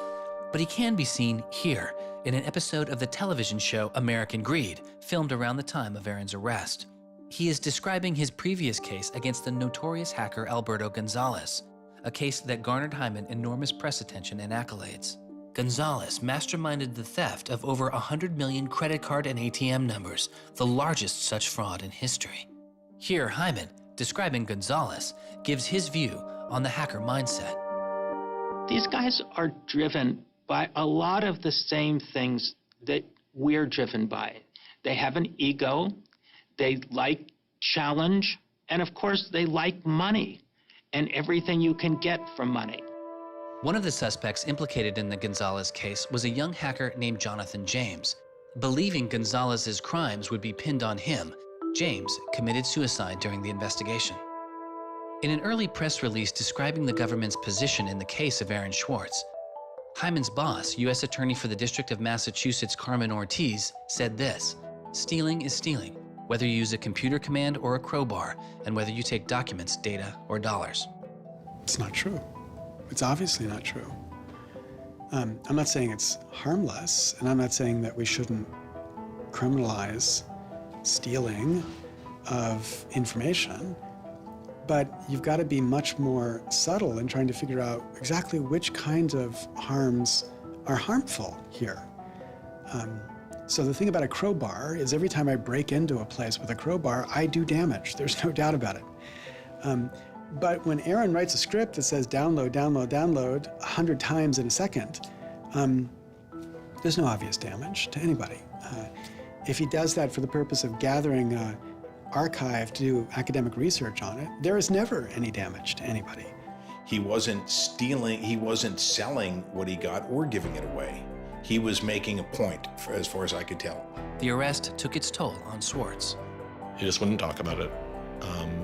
but he can be seen here in an episode of the television show American Greed, filmed around the time of Aaron's arrest. He is describing his previous case against the notorious hacker Alberto Gonzalez, a case that garnered Hyman enormous press attention and accolades. Gonzalez masterminded the theft of over 100 million credit card and ATM numbers, the largest such fraud in history. Here, Hyman, describing Gonzalez, gives his view on the hacker mindset. These guys are driven by a lot of the same things that we're driven by. They have an ego, they like challenge, and of course they like money and everything you can get from money. One of the suspects implicated in the Gonzalez case was a young hacker named Jonathan James. Believing Gonzalez's crimes would be pinned on him, James committed suicide during the investigation. In an early press release describing the government's position in the case of Aaron Swartz, Hyman's boss, U.S. Attorney for the District of Massachusetts Carmen Ortiz, said this: "Stealing is stealing, whether you use a computer command or a crowbar, and whether you take documents, data, or dollars." It's not true. It's obviously not true. I'm not saying it's harmless, and I'm not saying that we shouldn't criminalize stealing of information, but you've got to be much more subtle in trying to figure out exactly which kinds of harms are harmful here. So the thing about a crowbar is every time I break into a place with a crowbar, I do damage. There's no doubt about it. But when Aaron writes a script that says download, download, download 100 times in a second, there's no obvious damage to anybody. If he does that for the purpose of gathering an archive to do academic research on it, there is never any damage to anybody. He wasn't stealing, he wasn't selling what he got or giving it away. He was making a point, as far as I could tell. The arrest took its toll on Swartz. He just wouldn't talk about it.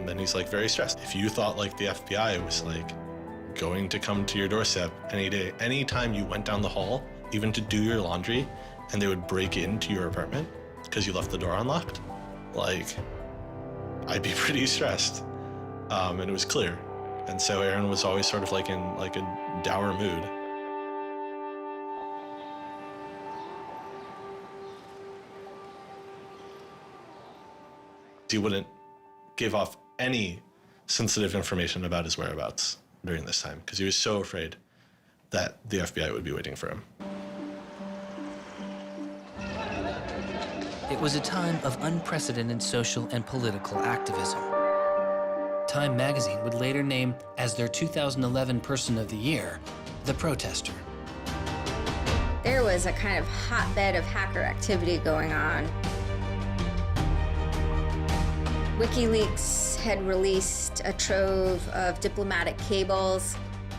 And he's like very stressed. If you thought like the FBI was like going to come to your doorstep any day, anytime you went down the hall, even to do your laundry, and they would break into your apartment because you left the door unlocked, like, I'd be pretty stressed. And it was clear. And so Aaron was always sort of like in like a dour mood. He wouldn't give off any sensitive information about his whereabouts during this time because he was so afraid that the FBI would be waiting for him. It was a time of unprecedented social and political activism. Time magazine would later name as their 2011 Person of the Year, the protester. There was a kind of hotbed of hacker activity going on. WikiLeaks had released a trove of diplomatic cables.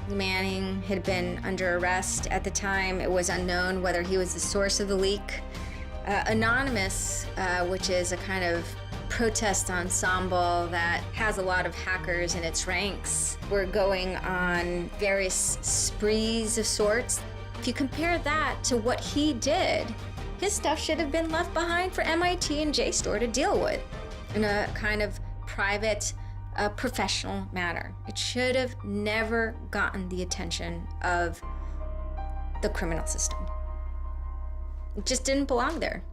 Manning had been under arrest at the time. It was unknown whether he was the source of the leak. Anonymous, which is a kind of protest ensemble that has a lot of hackers in its ranks, were going on various sprees of sorts. If you compare that to what he did, his stuff should have been left behind for MIT and JSTOR to deal with in a kind of private, professional manner. It should have never gotten the attention of the criminal system. It just didn't belong there.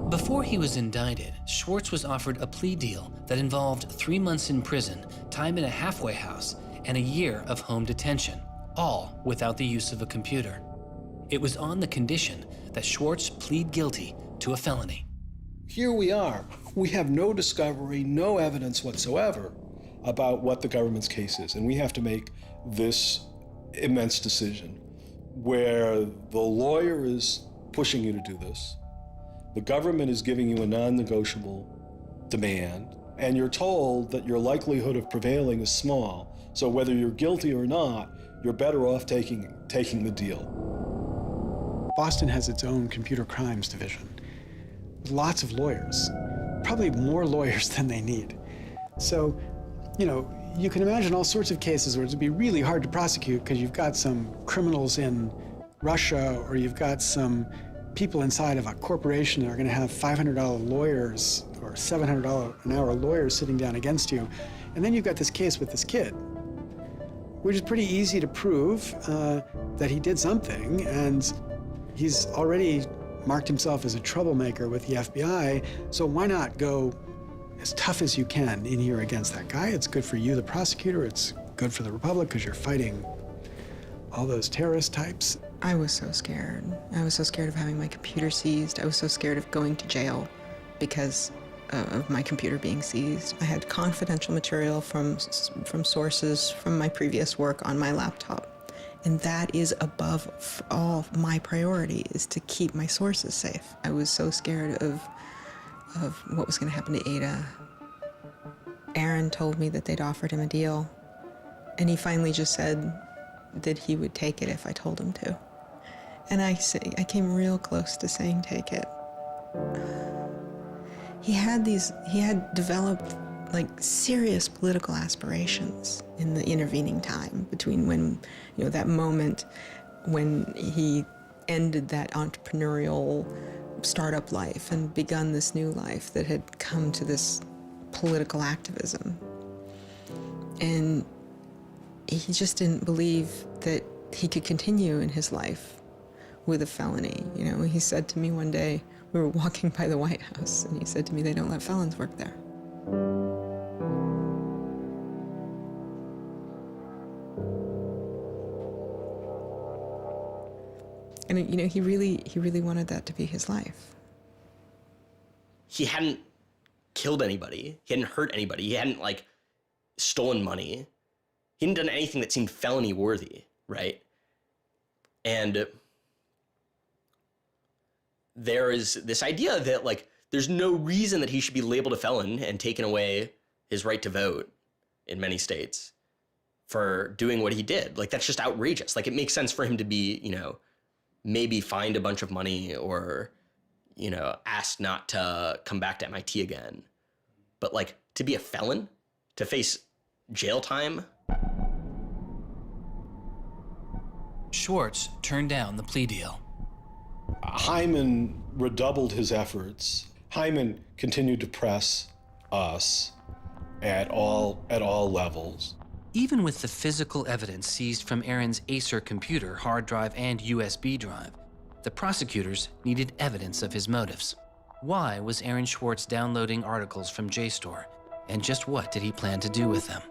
Before he was indicted, Swartz was offered a plea deal that involved 3 months in prison, time in a halfway house, and a year of home detention, all without the use of a computer. It was on the condition that Swartz plead guilty to a felony. Here we are. We have no discovery, no evidence whatsoever about what the government's case is, and we have to make this immense decision where the lawyer is pushing you to do this, the government is giving you a non-negotiable demand, and you're told that your likelihood of prevailing is small, so whether you're guilty or not, you're better off taking the deal. Boston has its own computer crimes division with lots of lawyers, probably more lawyers than they need. So, you can imagine all sorts of cases where it'd be really hard to prosecute because you've got some criminals in Russia or you've got some people inside of a corporation are going to have $500 lawyers or $700 an hour lawyers sitting down against you. And then you've got this case with this kid, which is pretty easy to prove that he did something, and he's already marked himself as a troublemaker with the FBI, so why not go as tough as you can in here against that guy? It's good for you, the prosecutor, it's good for the Republic, because you're fighting all those terrorist types. I was so scared. I was so scared of having my computer seized. I was so scared of going to jail because of my computer being seized. I had confidential material from sources from my previous work on my laptop. And that is above all my priority, is to keep my sources safe. I was so scared of what was going to happen to Ada. Aaron told me that they'd offered him a deal, and he finally just said that he would take it if I told him to. And I came real close to saying take it. He had developed like serious political aspirations in the intervening time between when, that moment when he ended that entrepreneurial startup life and begun this new life that had come to this political activism. And he just didn't believe that he could continue in his life with a felony. He said to me one day, we were walking by the White House, and he said to me, they don't let felons work there. And he really wanted that to be his life. He hadn't killed anybody. He hadn't hurt anybody. He hadn't stolen money. He hadn't done anything that seemed felony worthy, right? And there is this idea that there's no reason that he should be labeled a felon and taken away his right to vote in many states for doing what he did. That's just outrageous. It makes sense for him to be, maybe fined a bunch of money or, asked not to come back to MIT again. But to be a felon, to face jail time. Swartz turned down the plea deal. Hyman redoubled his efforts. Hyman continued to press us at all levels. Even with the physical evidence seized from Aaron's Acer computer, hard drive, and USB drive, the prosecutors needed evidence of his motives. Why was Aaron Swartz downloading articles from JSTOR, and just what did he plan to do with them?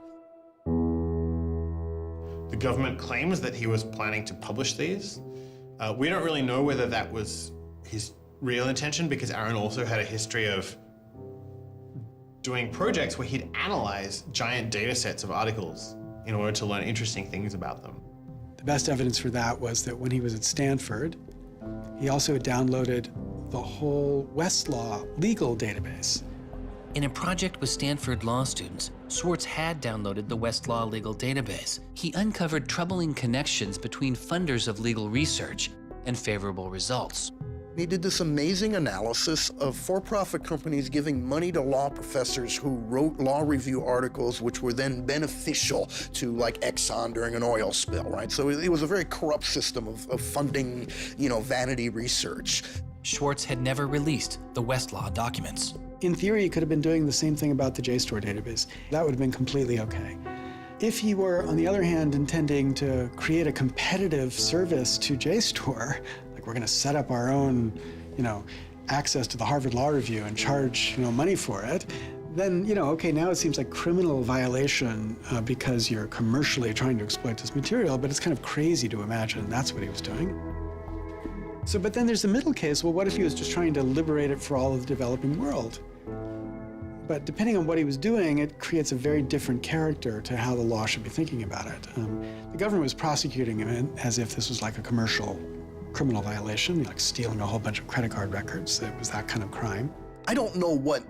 The government claims that he was planning to publish these. We don't really know whether that was his real intention, because Aaron also had a history of doing projects where he'd analyze giant data sets of articles in order to learn interesting things about them. The best evidence for that was that when he was at Stanford, he also had downloaded the whole Westlaw legal database. In a project with Stanford law students, Swartz had downloaded the Westlaw legal database. He uncovered troubling connections between funders of legal research and favorable results. He did this amazing analysis of for-profit companies giving money to law professors who wrote law review articles which were then beneficial to Exxon during an oil spill, right? So it was a very corrupt system of funding, vanity research. Swartz had never released the Westlaw documents. In theory, he could have been doing the same thing about the JSTOR database. That would have been completely okay. If he were, on the other hand, intending to create a competitive service to JSTOR, we're going to set up our own, access to the Harvard Law Review and charge, money for it, then, okay, now it seems like criminal violation because you're commercially trying to exploit this material, but it's kind of crazy to imagine that's what he was doing. So, but then there's the middle case. Well, what if he was just trying to liberate it for all of the developing world? But depending on what he was doing, it creates a very different character to how the law should be thinking about it. The government was prosecuting him as if this was like a commercial criminal violation, like stealing a whole bunch of credit card records. It was that kind of crime. I don't know what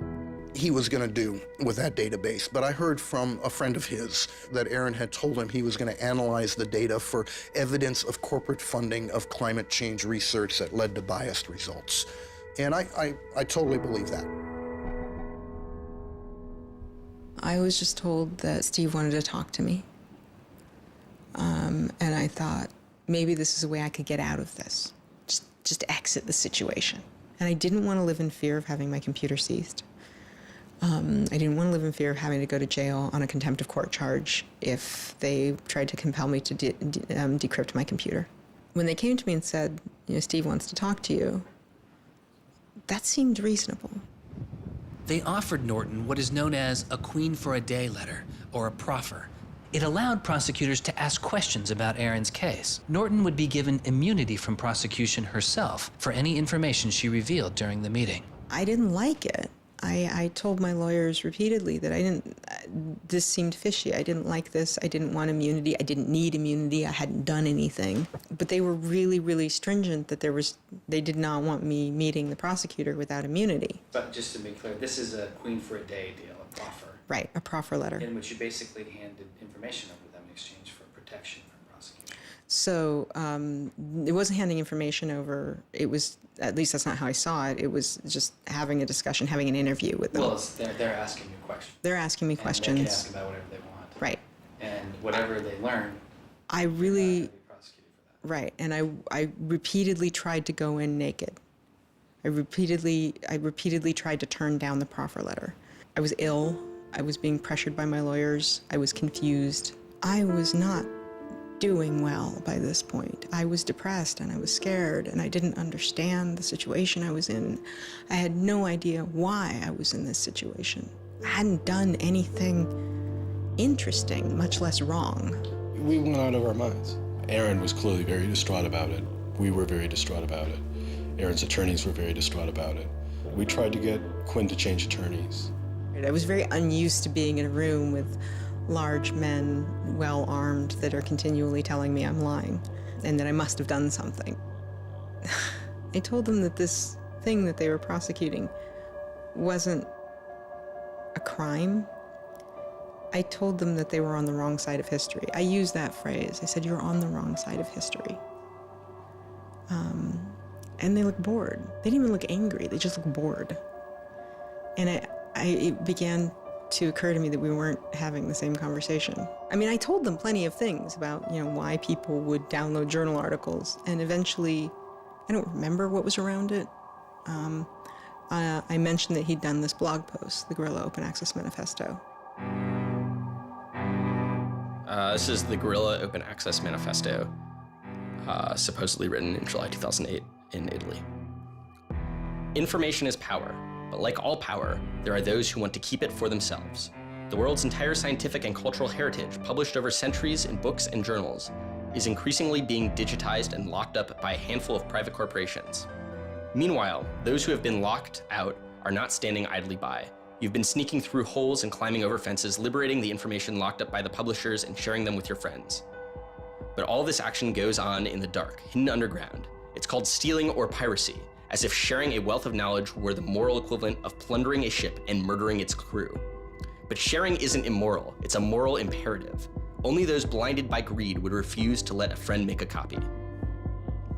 he was going to do with that database, but I heard from a friend of his that Aaron had told him he was going to analyze the data for evidence of corporate funding of climate change research that led to biased results. And I totally believe that. I was just told that Steve wanted to talk to me. And I thought, maybe this is a way I could get out of this. Just just exit the situation. And I didn't want to live in fear of having my computer seized. I didn't want to live in fear of having to go to jail on a contempt of court charge if they tried to compel me to decrypt my computer. When they came to me and said, Steve wants to talk to you, that seemed reasonable. They offered Norton what is known as a Queen for a Day letter, or a proffer. It allowed prosecutors to ask questions about Aaron's case. Norton would be given immunity from prosecution herself for any information she revealed during the meeting. I didn't like it. I told my lawyers repeatedly that this seemed fishy. I didn't like this. I didn't want immunity. I didn't need immunity. I hadn't done anything. But they were really, really stringent that they did not want me meeting the prosecutor without immunity. But just to be clear, this is a Queen for a Day deal, a proffer. Right, a proffer letter. In which you basically handed information over to them in exchange for protection from prosecution. So it wasn't handing information over. It was, at least that's not how I saw it. It was just having a discussion, having an interview with them. Well, they're asking you questions. They're asking me questions. They can ask about whatever they want. Right. And whatever they learn, I really, right, and I repeatedly tried to go in naked. I repeatedly tried to turn down the proffer letter. I was ill. I was being pressured by my lawyers. I was confused. I was not doing well by this point. I was depressed and I was scared and I didn't understand the situation I was in. I had no idea why I was in this situation. I hadn't done anything interesting, much less wrong. We went out of our minds. Aaron was clearly very distraught about it. We were very distraught about it. Aaron's attorneys were very distraught about it. We tried to get Quinn to change attorneys. I was very unused to being in a room with large men, well-armed, that are continually telling me I'm lying and that I must have done something. I told them that this thing that they were prosecuting wasn't a crime. I told them that they were on the wrong side of history. I used that phrase. I said, you're on the wrong side of history. And they looked bored. They didn't even look angry. They just looked bored. And it began to occur to me that we weren't having the same conversation. I mean, I told them plenty of things about, why people would download journal articles, and eventually, I don't remember what was around it. I mentioned that he'd done this blog post, the Guerrilla Open Access Manifesto. This is the Guerrilla Open Access Manifesto, supposedly written in July 2008 in Italy. Information is power. But like all power, there are those who want to keep it for themselves. The world's entire scientific and cultural heritage, published over centuries in books and journals, is increasingly being digitized and locked up by a handful of private corporations. Meanwhile, those who have been locked out are not standing idly by. You've been sneaking through holes and climbing over fences, liberating the information locked up by the publishers and sharing them with your friends. But all this action goes on in the dark, hidden underground. It's called stealing or piracy, as if sharing a wealth of knowledge were the moral equivalent of plundering a ship and murdering its crew. But sharing isn't immoral, it's a moral imperative. Only those blinded by greed would refuse to let a friend make a copy.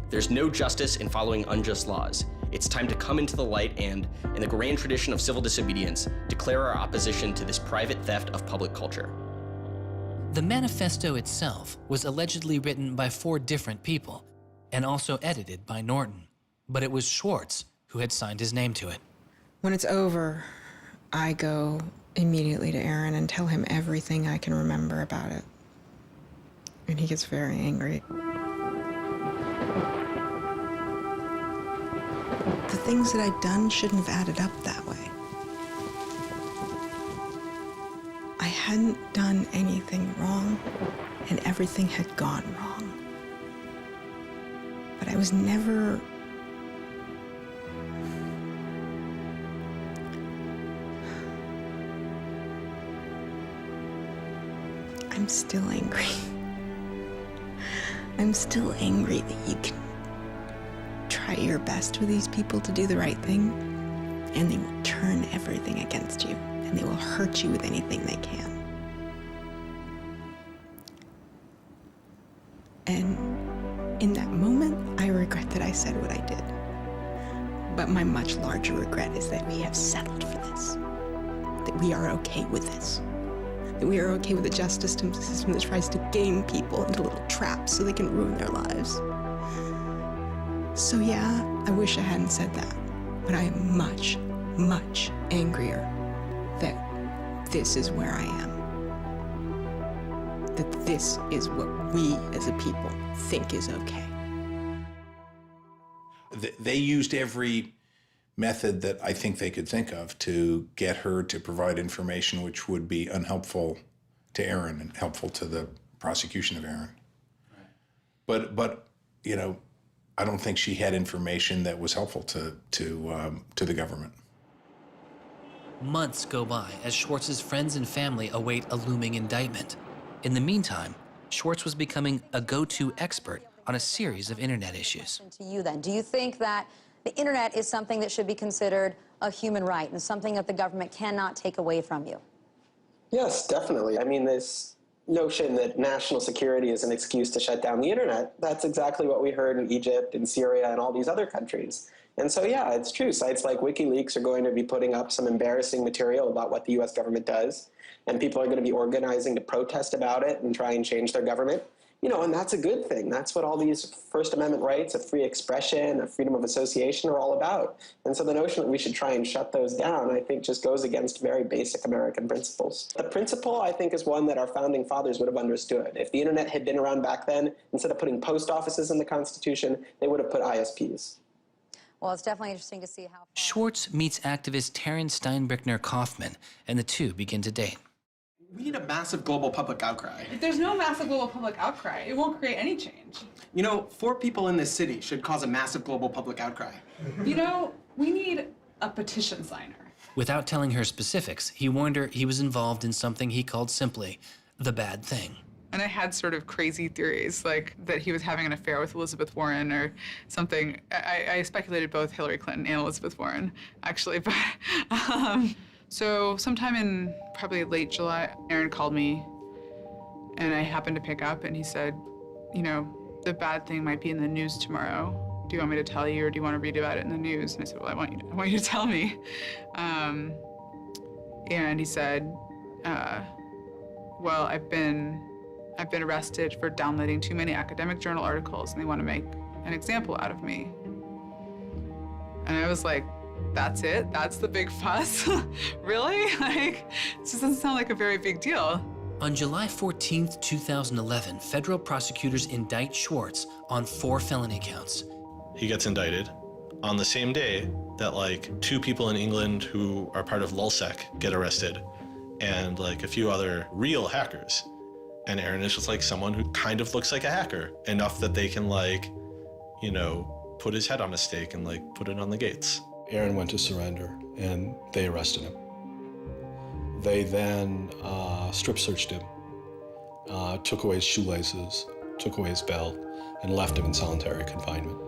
There's no justice in following unjust laws. It's time to come into the light and, in the grand tradition of civil disobedience, declare our opposition to this private theft of public culture. The manifesto itself was allegedly written by 4 different people and also edited by Norton. But it was Swartz who had signed his name to it. When it's over, I go immediately to Aaron and tell him everything I can remember about it. And he gets very angry. The things that I'd done shouldn't have added up that way. I hadn't done anything wrong, and everything had gone wrong. But I was never... I'm still angry. I'm still angry that you can try your best with these people to do the right thing, and they will turn everything against you, and they will hurt you with anything they can. And in that moment, I regret that I said what I did. But my much larger regret is that we have settled for this, that we are okay with this. That we are okay with a justice system that tries to game people into little traps so they can ruin their lives. So yeah, I wish I hadn't said that, but I am much, much angrier that this is where I am. That this is what we as a people think is okay. They used every method that I think they could think of to get her to provide information which would be unhelpful to Aaron and helpful to the prosecution of Aaron. Right. But you know, I don't think she had information that was helpful to the government. Months go by as Swartz's friends and family await a looming indictment. In the meantime, Swartz was becoming a go-to expert on a series of internet issues. To you then, do you think that the internet is something that should be considered a human right and something that the government cannot take away from you? Yes, definitely. I mean, this notion that national security is an excuse to shut down the internet, that's exactly what we heard in Egypt and Syria and all these other countries. And so, yeah, it's true. Sites like WikiLeaks are going to be putting up some embarrassing material about what the U.S. government does, and people are going to be organizing to protest about it and try and change their government. You know, and that's a good thing. That's what all these First Amendment rights of free expression, of freedom of association are all about. And so the notion that we should try and shut those down, I think, just goes against very basic American principles. The principle, I think, is one that our founding fathers would have understood. If the internet had been around back then, instead of putting post offices in the Constitution, they would have put ISPs. Well, it's definitely interesting to see how... Swartz meets activist Taryn Steinbrickner Kaufman, and the two begin to date. We need a massive global public outcry. If there's no massive global public outcry, it won't create any change. You know, 4 people in this city should cause a massive global public outcry. You know, we need a petition signer. Without telling her specifics, he warned her he was involved in something he called simply the bad thing. And I had sort of crazy theories, like that he was having an affair with Elizabeth Warren or something. I speculated both Hillary Clinton and Elizabeth Warren, actually, but... So sometime in probably late July, Aaron called me, and I happened to pick up, and he said, you know, the bad thing might be in the news tomorrow. Do you want me to tell you, or do you want to read about it in the news? And I said, well, I want you to tell me. And he said, well, I've been arrested for downloading too many academic journal articles, and they want to make an example out of me. And I was like, that's it? That's the big fuss? Really? Like, this doesn't sound like a very big deal. On July 14th, 2011, federal prosecutors indict Swartz on 4 felony counts. He gets indicted on the same day that like 2 people in England who are part of LulzSec get arrested, and like a few other real hackers. And Aaron is just like someone who kind of looks like a hacker, enough that they can like, you know, put his head on a stake and like put it on the gates. Aaron went to surrender, and they arrested him. They then strip searched him, took away his shoelaces, took away his belt, and left him in solitary confinement.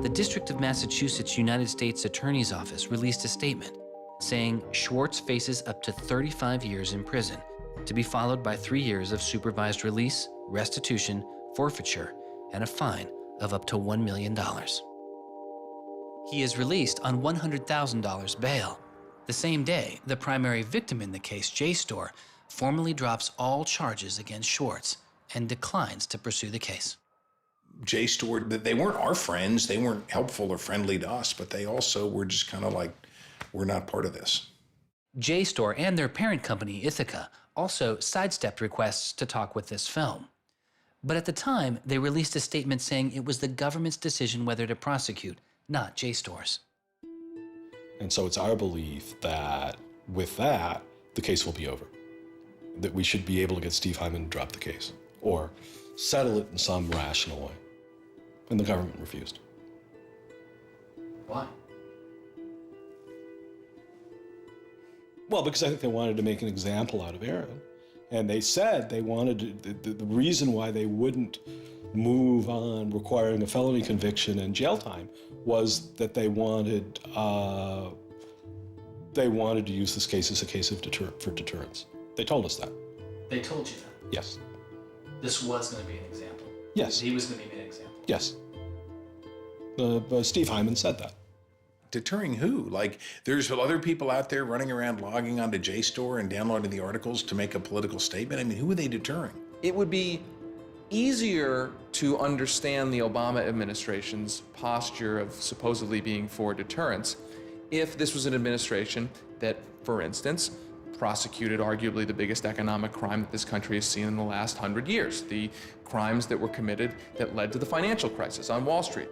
The District of Massachusetts United States Attorney's Office released a statement saying Swartz faces up to 35 years in prison, to be followed by 3 years of supervised release, restitution, forfeiture, and a fine of up to $1 million. He is released on $100,000 bail. The same day, the primary victim in the case, JSTOR, formally drops all charges against Swartz and declines to pursue the case. JSTOR, they weren't our friends, they weren't helpful or friendly to us, but they also were just kind of like, we're not part of this. JSTOR and their parent company, Ithaca, also sidestepped requests to talk with this film. But at the time, they released a statement saying it was the government's decision whether to prosecute, not JSTOR's. And so it's our belief that with that, the case will be over. That we should be able to get Steve Hyman to drop the case or settle it in some rational way. And the government refused. Why? Well, because I think they wanted to make an example out of Aaron. And they said they wanted to, the reason why they wouldn't move on requiring a felony conviction and jail time was that they wanted to use this case as a case of for deterrence. They told us that. They told you that? Yes. This was going to be an example? Yes. He was going to be an example? Yes. Steve Hyman said that. Deterring who? Like, there's other people out there running around logging onto JSTOR and downloading the articles to make a political statement? I mean, who are they deterring? It would be easier to understand the Obama administration's posture of supposedly being for deterrence if this was an administration that, for instance, prosecuted arguably the biggest economic crime that this country has seen in the last 100 years, the crimes that were committed that led to the financial crisis on Wall Street.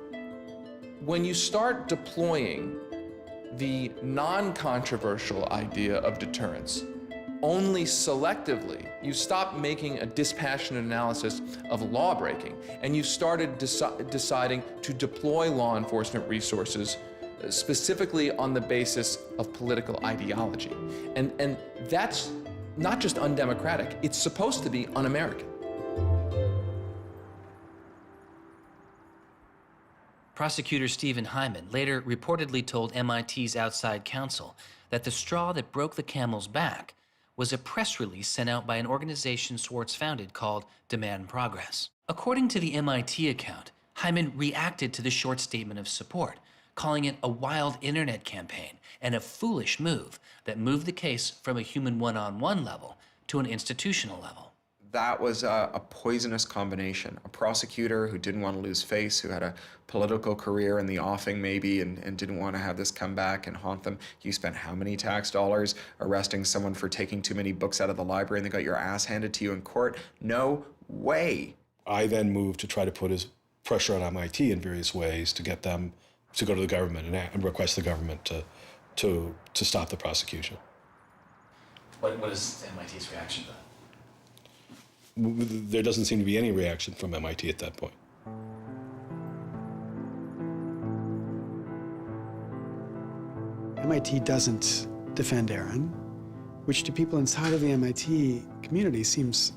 When you start deploying the non-controversial idea of deterrence only selectively, you stop making a dispassionate analysis of lawbreaking, and you started deciding to deploy law enforcement resources specifically on the basis of political ideology. And that's not just undemocratic, it's supposed to be un-American. Prosecutor Stephen Hyman later reportedly told MIT's outside counsel that the straw that broke the camel's back was a press release sent out by an organization Swartz founded called Demand Progress. According to the MIT account, Hyman reacted to the short statement of support, calling it a wild internet campaign and a foolish move that moved the case from a human one-on-one level to an institutional level. That was a poisonous combination. A prosecutor who didn't want to lose face, who had a political career in the offing maybe, and didn't want to have this come back and haunt them. You spent how many tax dollars arresting someone for taking too many books out of the library and they got your ass handed to you in court? No way. I then moved to try to put pressure on MIT in various ways to get them to go to the government and request the government to stop the prosecution. What is MIT's reaction to that? There doesn't seem to be any reaction from MIT at that point. MIT doesn't defend Aaron, which to people inside of the MIT community seems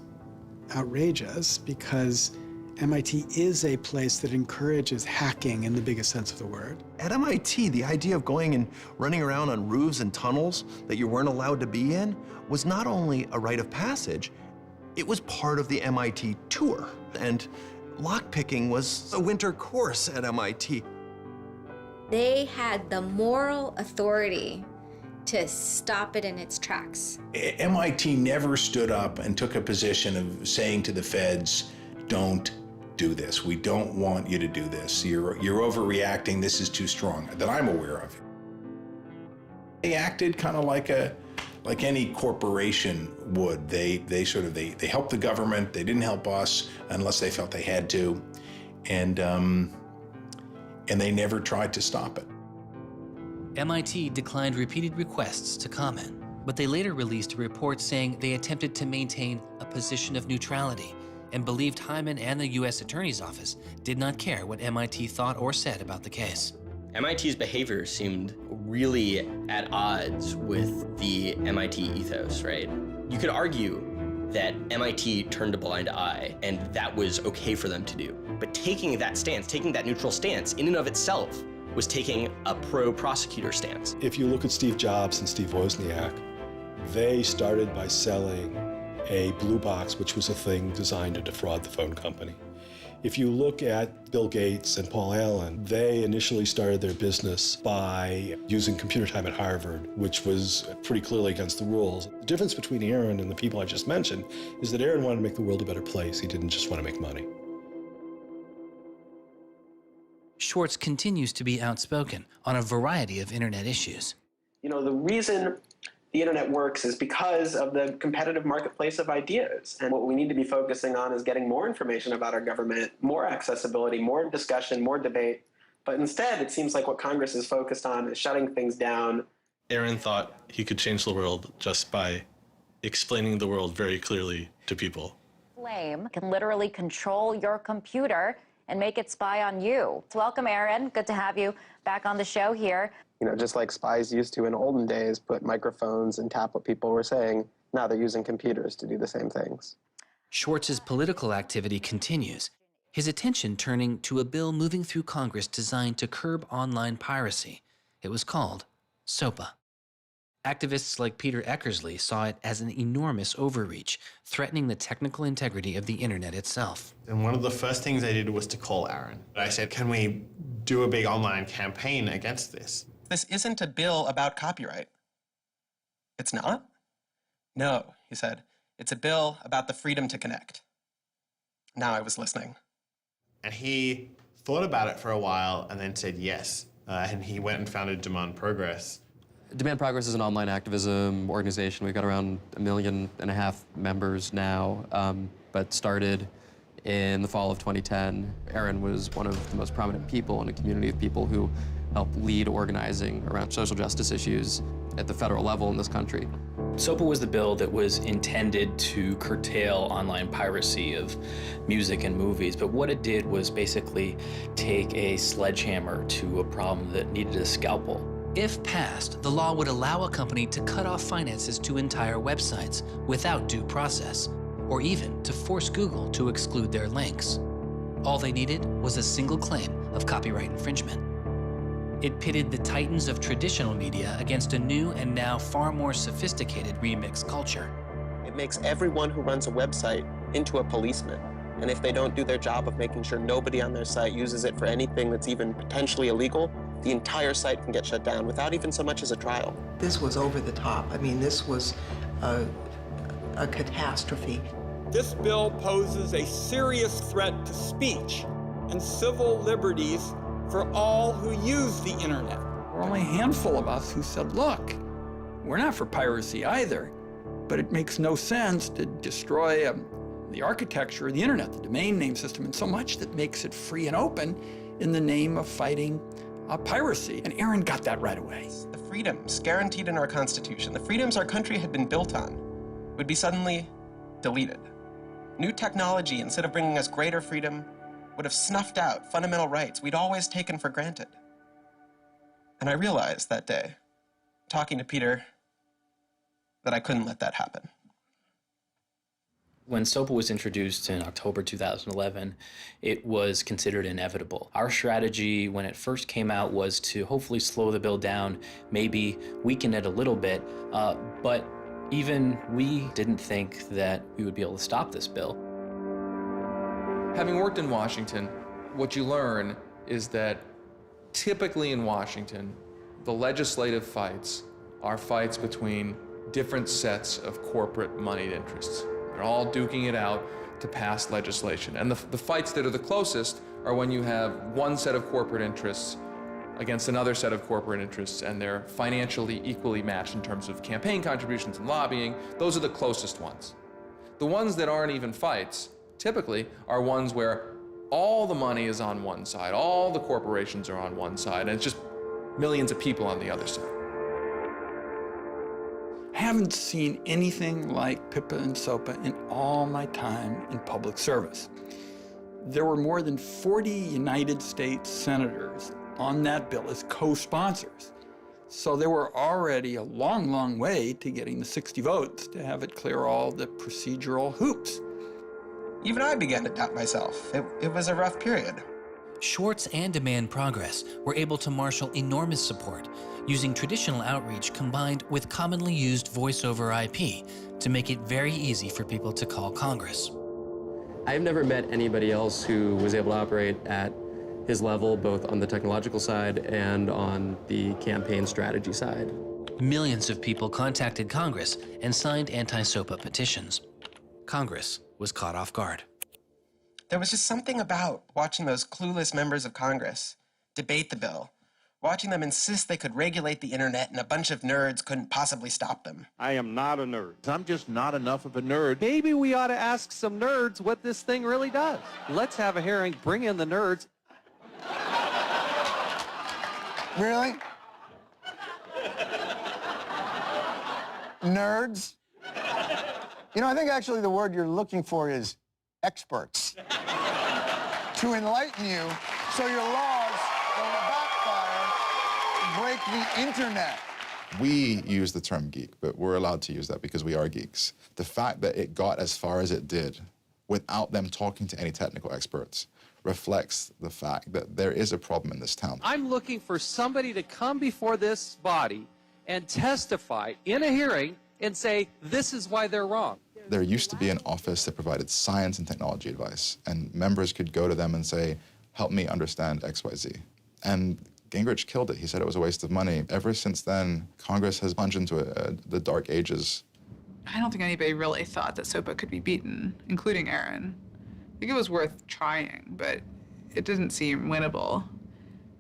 outrageous because MIT is a place that encourages hacking in the biggest sense of the word. At MIT, the idea of going and running around on roofs and tunnels that you weren't allowed to be in was not only a rite of passage, it was part of the MIT tour. And lockpicking was a winter course at MIT. They had the moral authority to stop it in its tracks. MIT never stood up and took a position of saying to the feds, don't do this. We don't want you to do this. You're overreacting. This is too strong, that I'm aware of. They acted kind of like any corporation would. They helped the government. They didn't help us unless they felt they had to, and they never tried to stop it. MIT declined repeated requests to comment, but they later released a report saying they attempted to maintain a position of neutrality and believed Hyman and the U.S. Attorney's Office did not care what MIT thought or said about the case. MIT's behavior seemed really at odds with the MIT ethos, right? You could argue that MIT turned a blind eye and that was okay for them to do. But taking that stance, taking that neutral stance in and of itself was taking a pro-prosecutor stance. If you look at Steve Jobs and Steve Wozniak, they started by selling a blue box, which was a thing designed to defraud the phone company. If you look at Bill Gates and Paul Allen, they initially started their business by using computer time at Harvard, which was pretty clearly against the rules. The difference between Aaron and the people I just mentioned is that Aaron wanted to make the world a better place. He didn't just want to make money. Swartz continues to be outspoken on a variety of internet issues. You know, the reason the internet works is because of the competitive marketplace of ideas. And what we need to be focusing on is getting more information about our government, more accessibility, more discussion, more debate. But instead, it seems like what Congress is focused on is shutting things down. Aaron thought he could change the world just by explaining the world very clearly to people. Flame can literally control your computer and make it spy on you. Welcome, Aaron. Good to have you back on the show here. You know, just like spies used to in olden days, put microphones and tap what people were saying, now they're using computers to do the same things. Schwartz's political activity continues, his attention turning to a bill moving through Congress designed to curb online piracy. It was called SOPA. Activists like Peter Eckersley saw it as an enormous overreach, threatening the technical integrity of the internet itself. And one of the first things I did was to call Aaron. I said, can we do a big online campaign against this? This isn't a bill about copyright. It's not? No, he said. It's a bill about the freedom to connect. Now I was listening. And he thought about it for a while and then said yes. And he went and founded Demand Progress. Demand Progress is an online activism organization. We've got around 1.5 million members now, but started in the fall of 2010. Aaron was one of the most prominent people in a community of people who helped lead organizing around social justice issues at the federal level in this country. SOPA was the bill that was intended to curtail online piracy of music and movies, but what it did was basically take a sledgehammer to a problem that needed a scalpel. If passed, the law would allow a company to cut off finances to entire websites without due process, or even to force Google to exclude their links. All they needed was a single claim of copyright infringement. It pitted the titans of traditional media against a new and now far more sophisticated remix culture. It makes everyone who runs a website into a policeman. And if they don't do their job of making sure nobody on their site uses it for anything that's even potentially illegal, the entire site can get shut down without even so much as a trial. This was over the top. I mean, this was a catastrophe. This bill poses a serious threat to speech and civil liberties for all who use the internet. There were only a handful of us who said, look, we're not for piracy either, but it makes no sense to destroy the architecture of the internet, the domain name system, and so much that makes it free and open in the name of fighting piracy. And Aaron got that right away. The freedoms guaranteed in our Constitution, the freedoms our country had been built on, would be suddenly deleted. New technology, instead of bringing us greater freedom, would have snuffed out fundamental rights we'd always taken for granted. And I realized that day, talking to Peter, that I couldn't let that happen. When SOPA was introduced in October 2011, it was considered inevitable. Our strategy when it first came out was to hopefully slow the bill down, maybe weaken it a little bit, but even we didn't think that we would be able to stop this bill. Having worked in Washington, what you learn is that typically in Washington, the legislative fights are fights between different sets of corporate moneyed interests. They're all duking it out to pass legislation. And the fights that are the closest are when you have one set of corporate interests against another set of corporate interests, and they're financially equally matched in terms of campaign contributions and lobbying. Those are the closest ones. The ones that aren't even fights, typically, are ones where all the money is on one side, all the corporations are on one side, and it's just millions of people on the other side. I haven't seen anything like PIPA and SOPA in all my time in public service. There were more than 40 United States senators on that bill as co-sponsors. So there were already a long, long way to getting the 60 votes to have it clear all the procedural hoops. Even I began to doubt myself. It was a rough period. Swartz and Demand Progress were able to marshal enormous support, using traditional outreach combined with commonly used voice over IP to make it very easy for people to call Congress. I've never met anybody else who was able to operate at his level, both on the technological side and on the campaign strategy side. Millions of people contacted Congress and signed anti-SOPA petitions. Congress was caught off guard. There was just something about watching those clueless members of Congress debate the bill, watching them insist they could regulate the internet and a bunch of nerds couldn't possibly stop them. I am not a nerd. I'm just not enough of a nerd. Maybe we ought to ask some nerds what this thing really does. Let's have a hearing, bring in the nerds. Really? Nerds? You know, I think actually the word you're looking for is experts. To enlighten you so your laws don't backfire, break the internet. We use the term geek, but we're allowed to use that because we are geeks. The fact that it got as far as it did without them talking to any technical experts reflects the fact that there is a problem in this town. I'm looking for somebody to come before this body and testify in a hearing and say, this is why they're wrong. There used to be an office that provided science and technology advice, and members could go to them and say, help me understand XYZ. And Gingrich killed it. He said it was a waste of money. Ever since then, Congress has plunged into the dark ages. I don't think anybody really thought that SOPA could be beaten, including Aaron. I think it was worth trying, but it didn't seem winnable.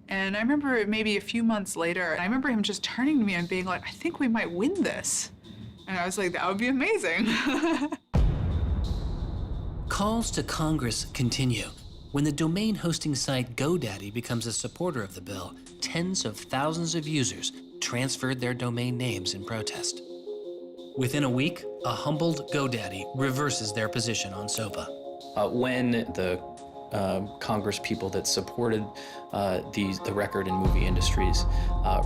And I remember maybe a few months later, I remember him just turning to me and being like, I think we might win this. And I was like, that would be amazing. Calls to Congress continue. When the domain hosting site GoDaddy becomes a supporter of the bill, tens of thousands of users transferred their domain names in protest. Within a week, a humbled GoDaddy reverses their position on SOPA. When the Congress people that supported the record and movie industries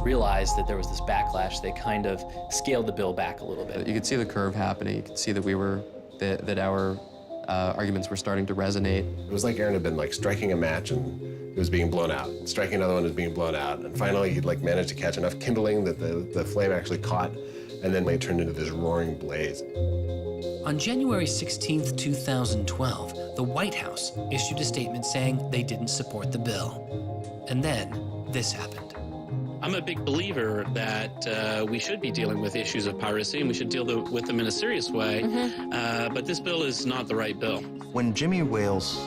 realized that there was this backlash, they kind of scaled the bill back a little bit. You could see the curve happening. You could see that our arguments were starting to resonate. It was like Aaron had been striking a match and it was being blown out. Striking another one was being blown out. And finally he'd managed to catch enough kindling that the flame actually caught, and then it turned into this roaring blaze. On January 16th, 2012, the White House issued a statement saying they didn't support the bill. And then this happened. I'm a big believer that we should be dealing with issues of piracy, and we should deal with them in a serious way. But this bill is not the right bill. When Jimmy Wales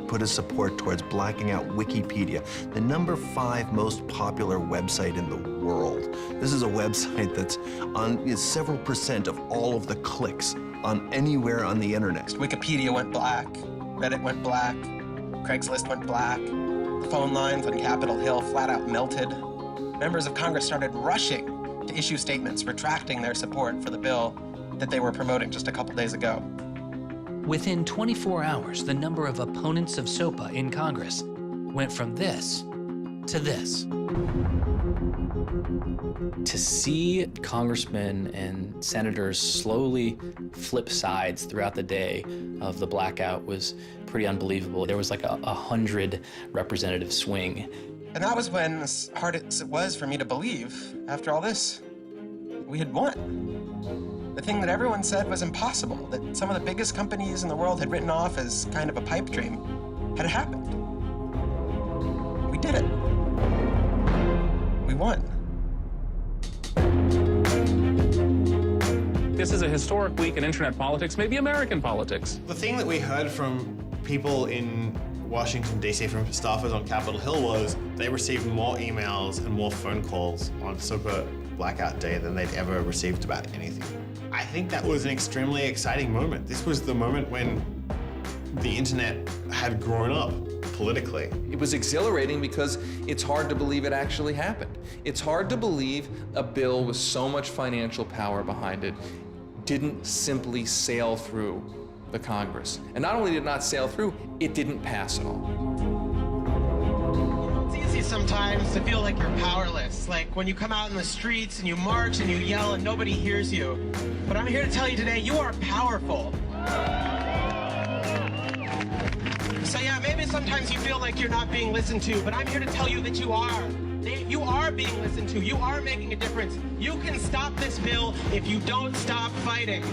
put his support towards blacking out Wikipedia, the #5 most popular website in the world. This is a website that's on several % of all of the clicks on anywhere on the internet. Wikipedia went black, Reddit went black, Craigslist went black, phone lines on Capitol Hill flat out melted. Members of Congress started rushing to issue statements retracting their support for the bill that they were promoting just a couple days ago. Within 24 hours, the number of opponents of SOPA in Congress went from this to this. To see congressmen and senators slowly flip sides throughout the day of the blackout was pretty unbelievable. There was like a 100 representative swing. And that was when, as hard as it was for me to believe, after all this, we had won. The thing that everyone said was impossible, that some of the biggest companies in the world had written off as kind of a pipe dream, had happened. We did it. We won. This is a historic week in internet politics, maybe American politics. The thing that we heard from people in Washington, D.C., from staffers on Capitol Hill was they received more emails and more phone calls on SOPA blackout day than they'd ever received about anything. I think that was an extremely exciting moment. This was the moment when the internet had grown up politically. It was exhilarating because it's hard to believe it actually happened. It's hard to believe a bill with so much financial power behind it didn't simply sail through the Congress. And not only did it not sail through, it didn't pass at all. It's easy sometimes to feel like you're powerless, like when you come out in the streets and you march and you yell and nobody hears you. But I'm here to tell you today, you are powerful. So yeah, maybe sometimes you feel like you're not being listened to, but I'm here to tell you that you are. You are being listened to. You are making a difference. You can stop this bill if you don't stop fighting.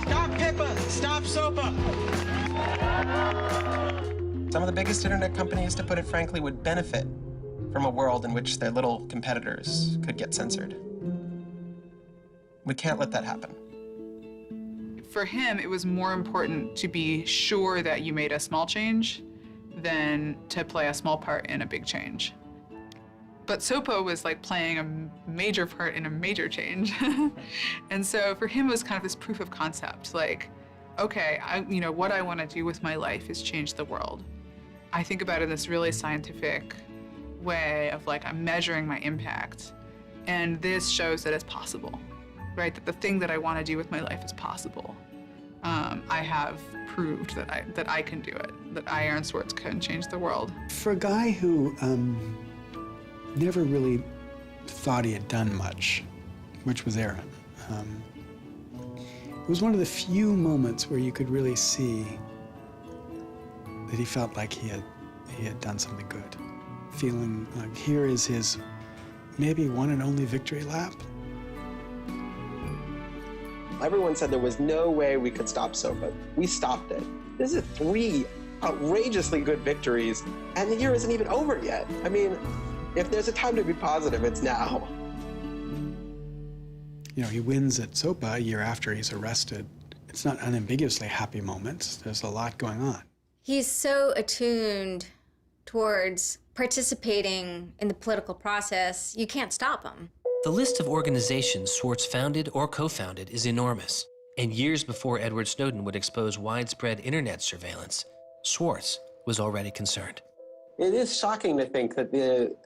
Stop PIPA. Stop SOPA. Some of the biggest internet companies, to put it frankly, would benefit from a world in which their little competitors could get censored. We can't let that happen. For him, it was more important to be sure that you made a small change than to play a small part in a big change. But SOPA was like playing a major part in a major change. And so for him, it was kind of this proof of concept, like, okay, what I want to do with my life is change the world. I think about it in this really scientific way of like, I'm measuring my impact. And this shows that it's possible, right? That the thing that I want to do with my life is possible. I have proved that I can do it, that I, Aaron Swartz, can change the world. For a guy who never really thought he had done much, which was Aaron, it was one of the few moments where you could really see that he felt like he had done something good. Feeling like here is his maybe one and only victory lap. Everyone said there was no way we could stop SOPA. We stopped it. This is 3 outrageously good victories, and the year isn't even over yet. I mean, if there's a time to be positive, it's now. You know, he wins at SOPA a year after he's arrested it's not unambiguously happy moments. There's a lot going on. He's so attuned towards participating in the political process, you can't stop him. The list of organizations Swartz founded or co-founded is enormous. And years before Edward Snowden would expose widespread internet surveillance, Swartz was already concerned. It is shocking to think that the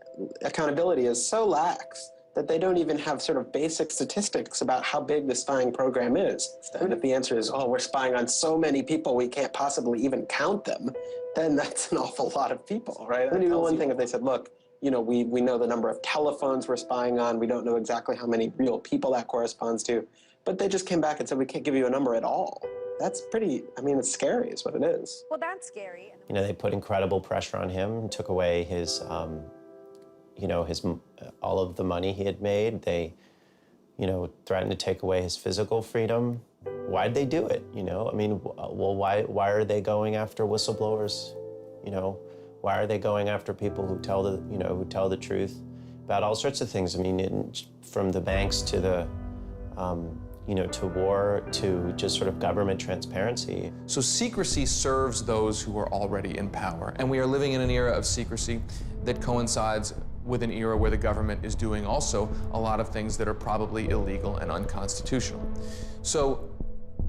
accountability is so lax that they don't even have sort of basic statistics about how big the spying program is. And if the answer is, oh, we're spying on so many people we can't possibly even count them, then that's an awful lot of people, right? It would be one thing if they said, look, you know, we know the number of telephones we're spying on, we don't know exactly how many real people that corresponds to, but they just came back and said, we can't give you a number at all. That's pretty, I mean, it's scary is what it is. Well, that's scary. You know, they put incredible pressure on him, took away his, you know, all of the money he had made. They, you know, threatened to take away his physical freedom. Why'd they do it, you know? I mean, well, why are they going after whistleblowers, you know? Why are they going after people who tell the, you know, who tell the truth about all sorts of things? I mean, from the banks to the, you know, to war, to just sort of government transparency. So secrecy serves those who are already in power. And we are living in an era of secrecy that coincides with an era where the government is doing also a lot of things that are probably illegal and unconstitutional. So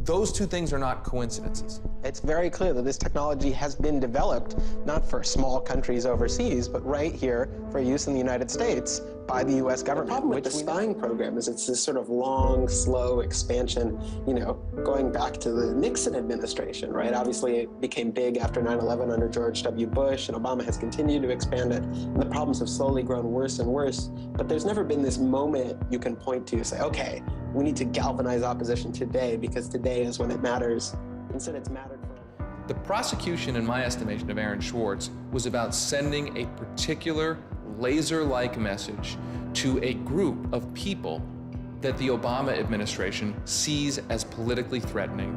those two things are not coincidences. It's very clear that this technology has been developed not for small countries overseas, but right here for use in the United States by the U.S. government. The problem with the spying program is it's this sort of long, slow expansion, you know, going back to the Nixon administration, right? Obviously, it became big after 9/11 under George W. Bush, and Obama has continued to expand it, and the problems have slowly grown worse and worse. But there's never been this moment you can point to, say, okay, we need to galvanize opposition today because today is when it matters. Instead, it's mattered for. The prosecution, in my estimation, of Aaron Swartz was about sending a particular laser-like message to a group of people that the Obama administration sees as politically threatening.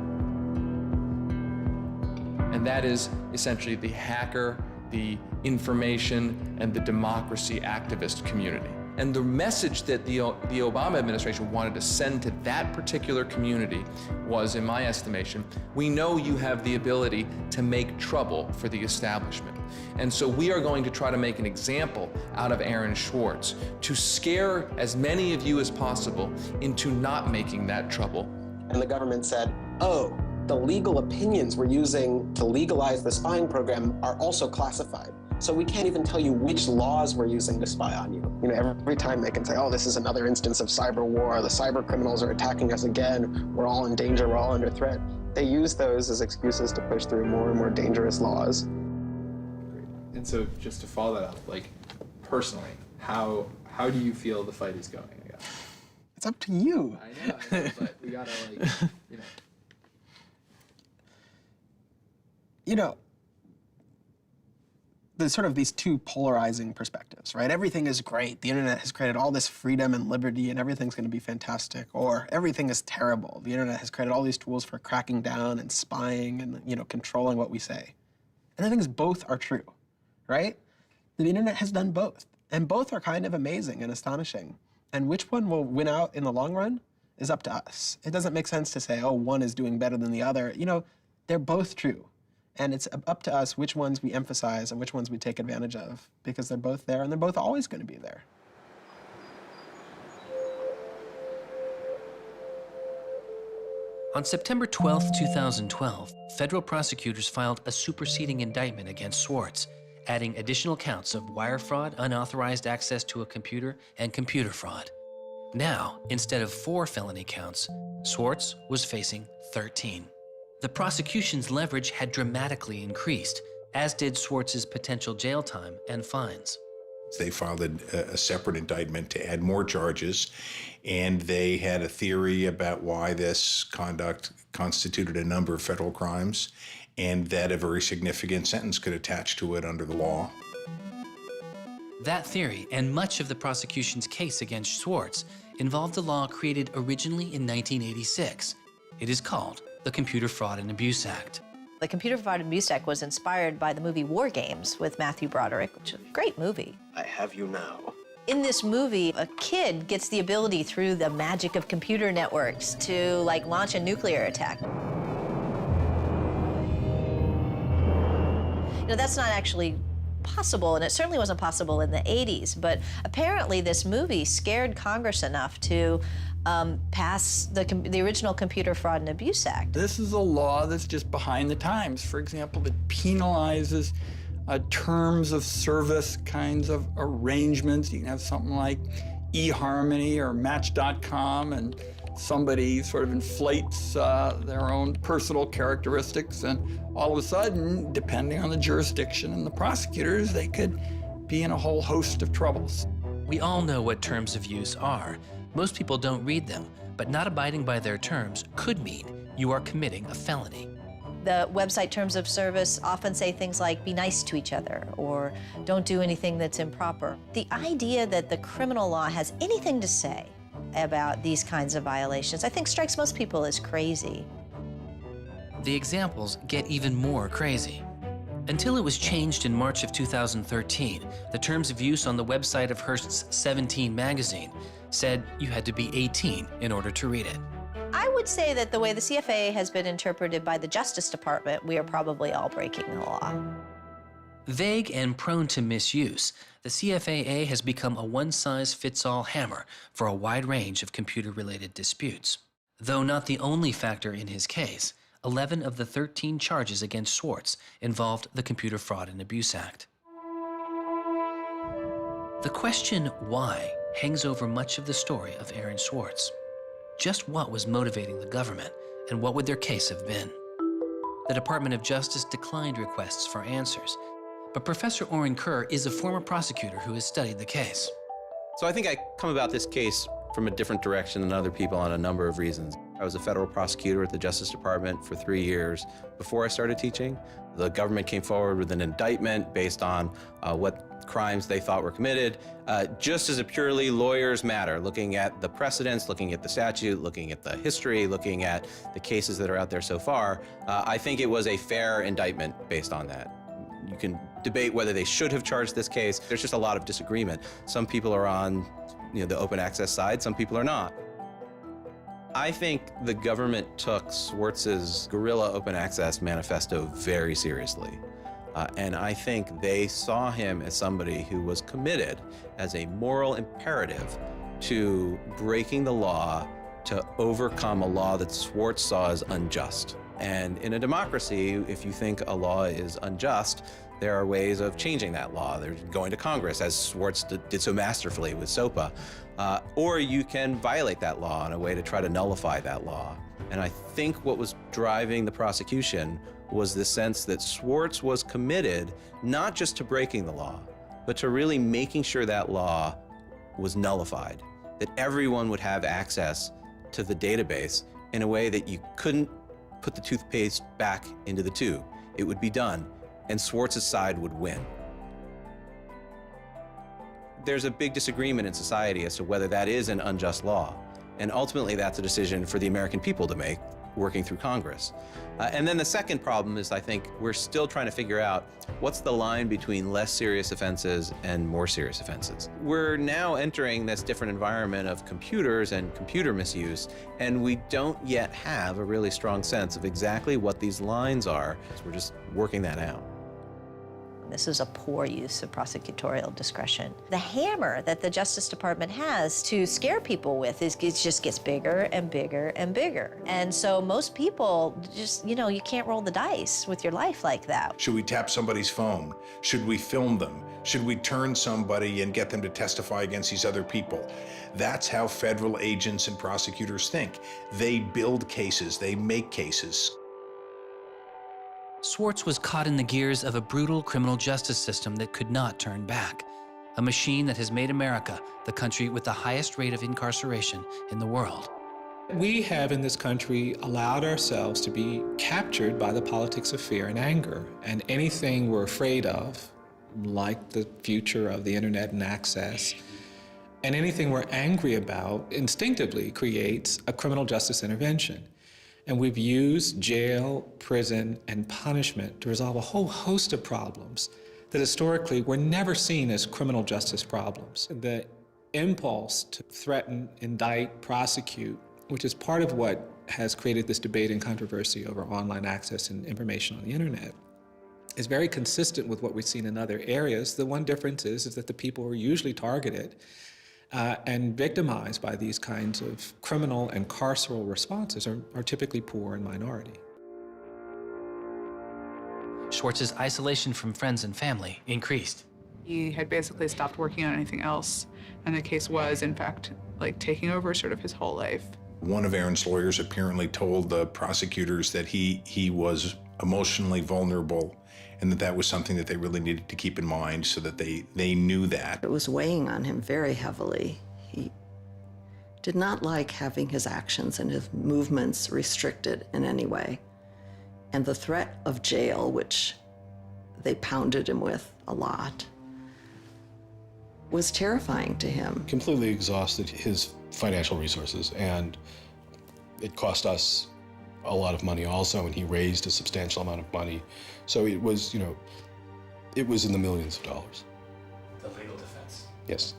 And that is essentially the hacker, the information, and the democracy activist community. And the message that the Obama administration wanted to send to that particular community was, in my estimation, we know you have the ability to make trouble for the establishment. And so we are going to try to make an example out of Aaron Swartz to scare as many of you as possible into not making that trouble. And the government said, oh, the legal opinions we're using to legalize the spying program are also classified. So we can't even tell you which laws we're using to spy on you. You know, every time they can say, oh, this is another instance of cyber war, the cyber criminals are attacking us again, we're all in danger, we're all under threat. They use those as excuses to push through more and more dangerous laws. And so just to follow that up, like personally, how do you feel the fight is going, I guess? It's up to you. I know, but we gotta like, you know. You know, there's sort of these two polarizing perspectives, right? Everything is great. The internet has created all this freedom and liberty and everything's gonna be fantastic. Or everything is terrible. The internet has created all these tools for cracking down and spying and, you know, controlling what we say. And I think both are true, right? The internet has done both. And both are kind of amazing and astonishing. And which one will win out in the long run is up to us. It doesn't make sense to say, oh, one is doing better than the other. You know, they're both true. And it's up to us which ones we emphasize and which ones we take advantage of, because they're both there and they're both always going to be there. On September 12, 2012, federal prosecutors filed a superseding indictment against Swartz, adding additional counts of wire fraud, unauthorized access to a computer, and computer fraud. Now, instead of 4 felony counts, Swartz was facing 13. The prosecution's leverage had dramatically increased, as did Swartz's potential jail time and fines. They filed a separate indictment to add more charges, and they had a theory about why this conduct constituted a number of federal crimes, and that a very significant sentence could attach to it under the law. That theory, and much of the prosecution's case against Swartz, involved a law created originally in 1986. It is called the Computer Fraud and Abuse Act. The Computer Fraud and Abuse Act was inspired by the movie War Games with Matthew Broderick, which is a great movie. I have you now. In this movie, a kid gets the ability through the magic of computer networks to like launch a nuclear attack. You know, that's not actually possible, and it certainly wasn't possible in the 80s, but apparently this movie scared Congress enough to pass the original Computer Fraud and Abuse Act. This is a law that's just behind the times. For example, that penalizes terms of service kinds of arrangements. You can have something like eHarmony or Match.com, and somebody sort of inflates their own personal characteristics, and all of a sudden, depending on the jurisdiction and the prosecutors, they could be in a whole host of troubles. We all know what terms of use are. Most people don't read them, but not abiding by their terms could mean you are committing a felony. The website terms of service often say things like, be nice to each other, or don't do anything that's improper. The idea that the criminal law has anything to say about these kinds of violations, I think strikes most people as crazy. The examples get even more crazy. Until it was changed in March of 2013, the terms of use on the website of Hearst's 17 magazine said you had to be 18 in order to read it. I would say that the way the CFA has been interpreted by the Justice Department, we are probably all breaking the law. Vague and prone to misuse, the CFAA has become a one-size-fits-all hammer for a wide range of computer-related disputes. Though not the only factor in his case, 11 of the 13 charges against Swartz involved the Computer Fraud and Abuse Act. The question why hangs over much of the story of Aaron Swartz. Just what was motivating the government, and what would their case have been? The Department of Justice declined requests for answers, but Professor Oren Kerr is a former prosecutor who has studied the case. So I think I come about this case from a different direction than other people on a number of reasons. I was a federal prosecutor at the Justice Department for 3 years before I started teaching. The government came forward with an indictment based on what crimes they thought were committed, just as a purely lawyers matter, looking at the precedents, looking at the statute, looking at the history, looking at the cases that are out there so far. I think it was a fair indictment based on that. You can debate whether they should have charged this case. There's just a lot of disagreement. Some people are on the open access side, some people are not. I think the government took Swartz's guerrilla open access manifesto very seriously. And I think they saw him as somebody who was committed as a moral imperative to breaking the law to overcome a law that Swartz saw as unjust. And in a democracy, if you think a law is unjust, there are ways of changing that law. There's going to Congress, as Swartz did so masterfully with SOPA. Or you can violate that law in a way to try to nullify that law. And I think what was driving the prosecution was the sense that Swartz was committed not just to breaking the law, but to really making sure that law was nullified, that everyone would have access to the database in a way that you couldn't put the toothpaste back into the tube. It would be done, and Swartz's side would win. There's a big disagreement in society as to whether that is an unjust law, and ultimately that's a decision for the American people to make, working through Congress. And then the second problem is, I think, we're still trying to figure out what's the line between less serious offenses and more serious offenses. We're now entering this different environment of computers and computer misuse, and we don't yet have a really strong sense of exactly what these lines are. So we're just working that out. This is a poor use of prosecutorial discretion. The hammer that the Justice Department has to scare people with it just gets bigger and bigger and bigger. And so most people just, you can't roll the dice with your life like that. Should we tap somebody's phone? Should we film them? Should we turn somebody and get them to testify against these other people? That's how federal agents and prosecutors think. They build cases, they make cases. Swartz was caught in the gears of a brutal criminal justice system that could not turn back. A machine that has made America the country with the highest rate of incarceration in the world. We have in this country allowed ourselves to be captured by the politics of fear and anger. And anything we're afraid of, like the future of the internet and access, and anything we're angry about instinctively creates a criminal justice intervention. And we've used jail, prison, and punishment to resolve a whole host of problems that historically were never seen as criminal justice problems. The impulse to threaten, indict, prosecute, which is part of what has created this debate and controversy over online access and information on the internet, is very consistent with what we've seen in other areas. The one difference is that the people who are usually targeted and victimized by these kinds of criminal and carceral responses are typically poor and minority. Swartz's isolation from friends and family increased. He had basically stopped working on anything else, and the case was, in fact, like taking over sort of his whole life. One of Aaron's lawyers apparently told the prosecutors that he was emotionally vulnerable and that was something that they really needed to keep in mind so that they knew that. It was weighing on him very heavily. He did not like having his actions and his movements restricted in any way. And the threat of jail, which they pounded him with a lot, was terrifying to him. Completely exhausted his financial resources, and it cost us a lot of money also, and he raised a substantial amount of money. So it was, it was in the millions of dollars. The legal defense Yes,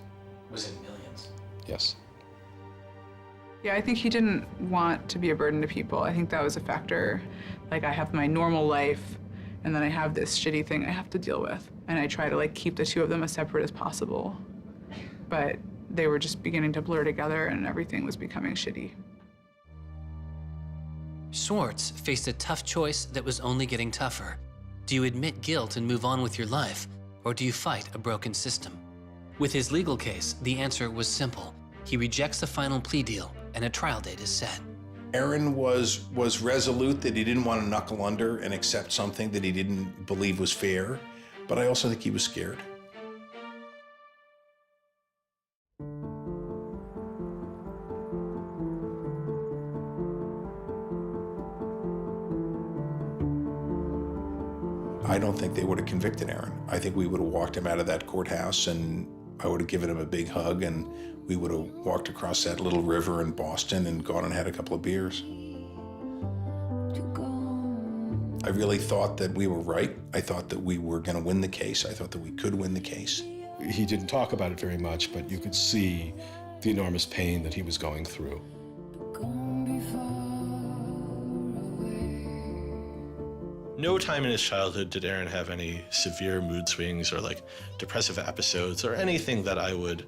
was in millions. yes. Yeah, I think he didn't want to be a burden to people. I think that was a factor. Like, I have my normal life, and then I have this shitty thing I have to deal with. And I try to keep the two of them as separate as possible. But they were just beginning to blur together, and everything was becoming shitty. Swartz faced a tough choice that was only getting tougher. Do you admit guilt and move on with your life, or do you fight a broken system? With his legal case, the answer was simple. He rejects the final plea deal, and a trial date is set. Aaron was resolute that he didn't want to knuckle under and accept something that he didn't believe was fair, but I also think he was scared. I don't think they would have convicted Aaron. I think we would have walked him out of that courthouse, and I would have given him a big hug, and we would have walked across that little river in Boston and gone and had a couple of beers. I really thought that we were right. I thought that we were going to win the case. I thought that we could win the case. He didn't talk about it very much, but you could see the enormous pain that he was going through. No time in his childhood did Aaron have any severe mood swings or depressive episodes or anything that I would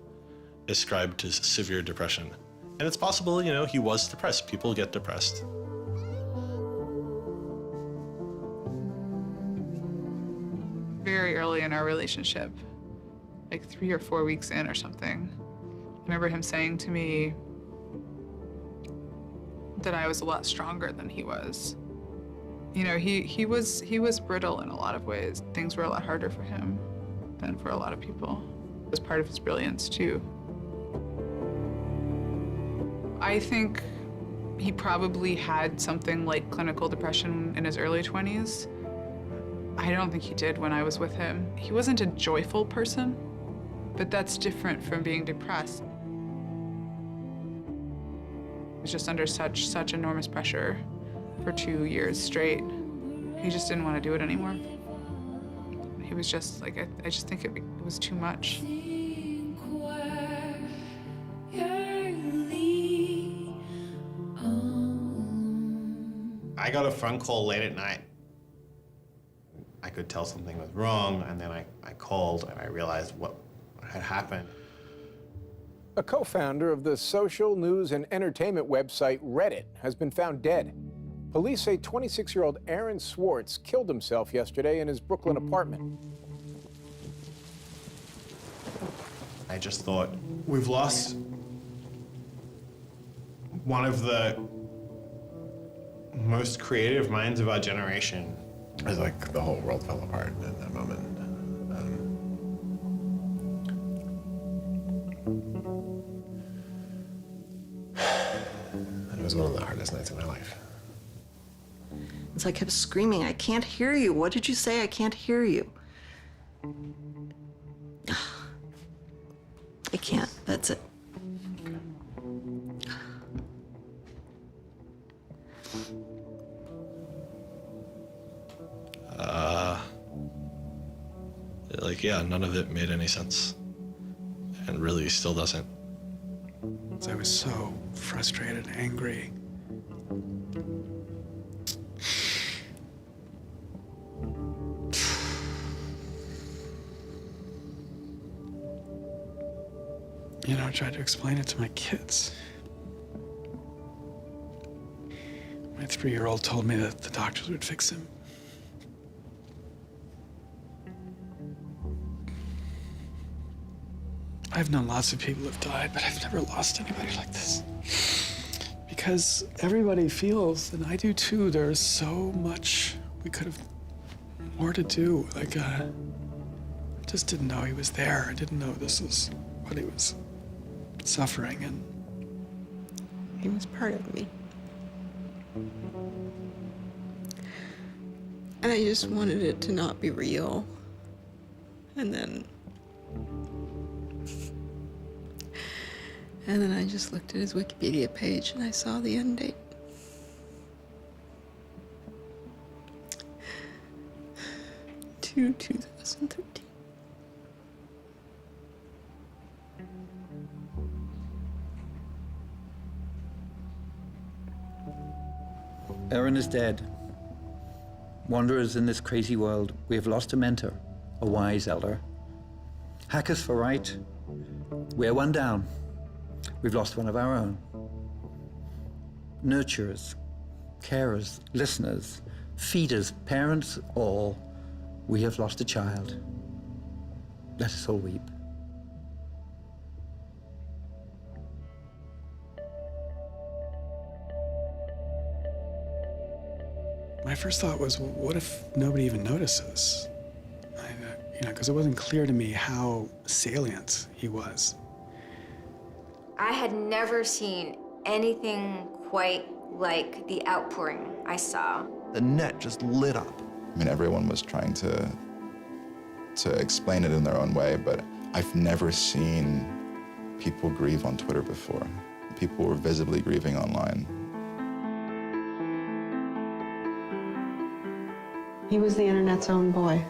ascribe to severe depression. And it's possible, he was depressed. People get depressed. Very early in our relationship, 3 or 4 weeks in or something, I remember him saying to me that I was a lot stronger than he was. He was brittle in a lot of ways. Things were a lot harder for him than for a lot of people. It was part of his brilliance, too. I think he probably had something like clinical depression in his early 20s. I don't think he did when I was with him. He wasn't a joyful person, but that's different from being depressed. He was just under such enormous pressure for 2 years straight. He just didn't want to do it anymore. He was just I just think it was too much. I got a phone call late at night. I could tell something was wrong, and then I called and I realized what had happened. A co-founder of the social news and entertainment website Reddit has been found dead. Police say 26-year-old Aaron Swartz killed himself yesterday in his Brooklyn apartment. I just thought, we've lost one of the most creative minds of our generation. It was like the whole world fell apart in that moment. It was one of the hardest nights of my life. So I kept screaming, I can't hear you. What did you say? I can't hear you. I can't. That's it. Yeah, none of it made any sense. And really still doesn't. I was so frustrated, angry. I tried to explain it to my kids. My 3-year-old told me that the doctors would fix him. I've known lots of people who've died, but I've never lost anybody like this. Because everybody feels, and I do too, there's so much we could have more to do. Like, I just didn't know he was there. I didn't know this was what he was suffering, and he was part of me. And I just wanted it to not be real. And then I just looked at his Wikipedia page and I saw the end date. To 2013. Aaron is dead. Wanderers in this crazy world, we have lost a mentor, a wise elder. Hackers for right, we're one down. We've lost one of our own. Nurturers, carers, listeners, feeders, parents, all, we have lost a child. Let us all weep. my first thought was, well, what if nobody even notices? Because it wasn't clear to me how salient he was. I had never seen anything quite like the outpouring I saw. The net just lit up. I mean, everyone was trying to explain it in their own way, but I've never seen people grieve on Twitter before. People were visibly grieving online. He was the internet's own boy.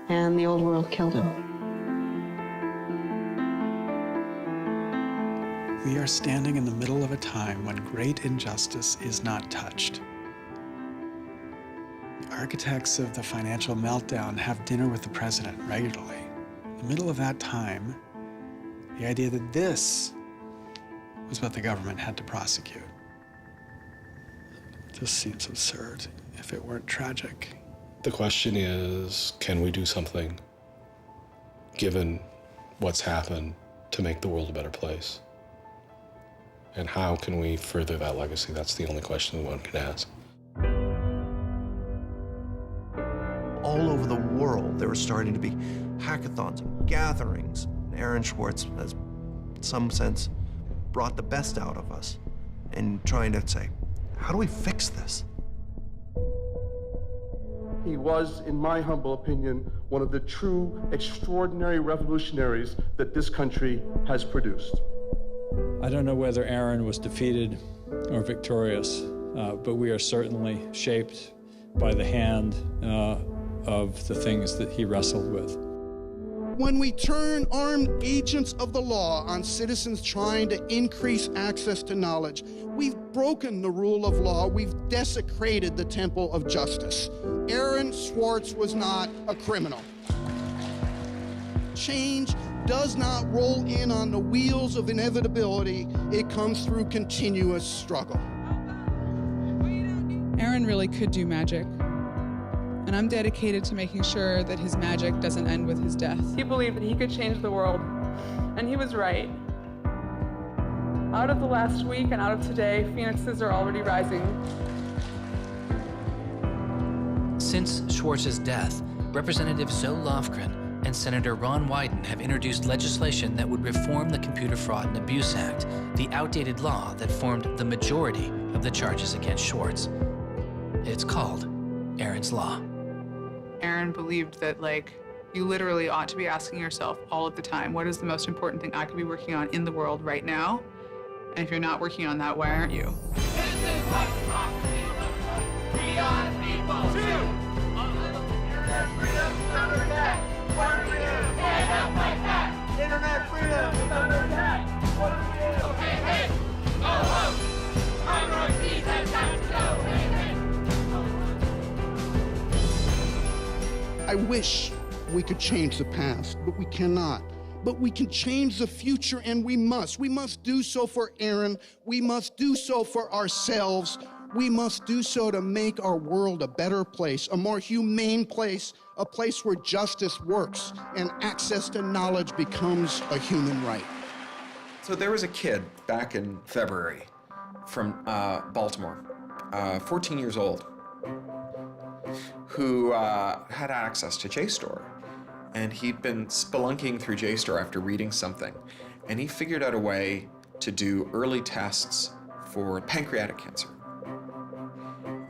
And the old world killed him. We are standing in the middle of a time when great injustice is not touched. The architects of the financial meltdown have dinner with the president regularly. In the middle of that time, the idea that this was what the government had to prosecute just seems absurd if it weren't tragic. The question is, can we do something, given what's happened, to make the world a better place? And how can we further that legacy? That's the only question one can ask. All over the world, there were starting to be hackathons and gatherings. And Aaron Swartz has, in some sense, brought the best out of us in trying to say, how do we fix this? He was, in my humble opinion, one of the true extraordinary revolutionaries that this country has produced. I don't know whether Aaron was defeated or victorious, but we are certainly shaped by the hand of the things that he wrestled with. When we turn armed agents of the law on citizens trying to increase access to knowledge, we've broken the rule of law. We've desecrated the temple of justice. Aaron Swartz was not a criminal. Change does not roll in on the wheels of inevitability. It comes through continuous struggle. Aaron really could do magic. And I'm dedicated to making sure that his magic doesn't end with his death. He believed that he could change the world, and he was right. Out of the last week and out of today, phoenixes are already rising. Since Swartz's death, Representative Zoe Lofgren and Senator Ron Wyden have introduced legislation that would reform the Computer Fraud and Abuse Act, the outdated law that formed the majority of the charges against Swartz. It's called Aaron's Law. Aaron believed that, you literally ought to be asking yourself all of the time, what is the most important thing I could be working on in the world right now? And if you're not working on that, why aren't you? Internet freedom is under attack. What do we do? Hey, hey, go home. Our Northeast has got to go. Hey, hey. I wish we could change the past, but we cannot. but we can change the future, and we must. We must do so for Aaron. We must do so for ourselves. We must do so to make our world a better place, a more humane place, a place where justice works and access to knowledge becomes a human right. So there was a kid back in February from Baltimore, 14 years old, who had access to JSTOR. And he'd been spelunking through JSTOR after reading something. And he figured out a way to do early tests for pancreatic cancer.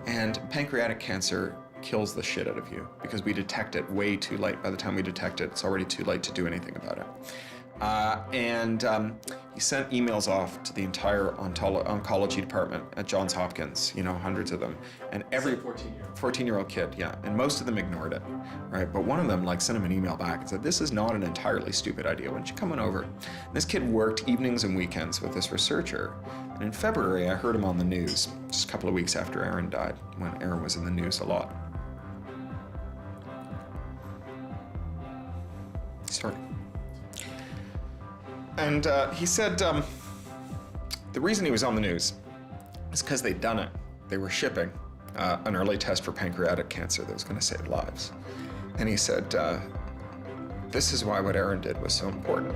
And pancreatic cancer kills the shit out of you because we detect it way too late. By the time we detect it, it's already too late to do anything about it. He sent emails off to the entire oncology department at Johns Hopkins, you know, hundreds of them. And every 14-year-old kid, yeah. And most of them ignored it, right? But one of them sent him an email back and said, this is not an entirely stupid idea. Why don't you come on over? And this kid worked evenings and weekends with this researcher. And in February, I heard him on the news, just a couple of weeks after Aaron died, when Aaron was in the news a lot. Sorry. And he said the reason he was on the news is because they'd done it. They were shipping an early test for pancreatic cancer that was going to save lives. And he said, this is why what Aaron did was so important.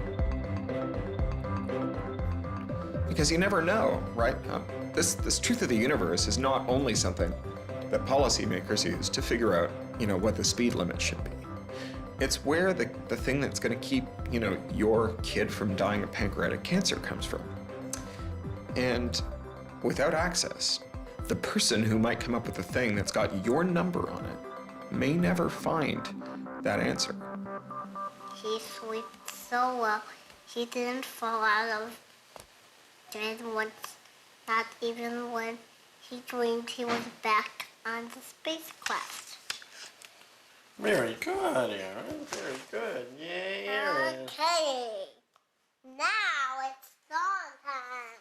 Because you never know, right? This truth of the universe is not only something that policymakers use to figure out, you know, what the speed limit should be. It's where the thing that's going to keep, you know, your kid from dying of pancreatic cancer comes from. And without access, the person who might come up with the thing that's got your number on it may never find that answer. He slept so well, he didn't fall out of bed once, not even when he dreamed he was back on the spacecraft. Very good, Aaron. Very good. Yay, Aaron. Okay, now it's song time.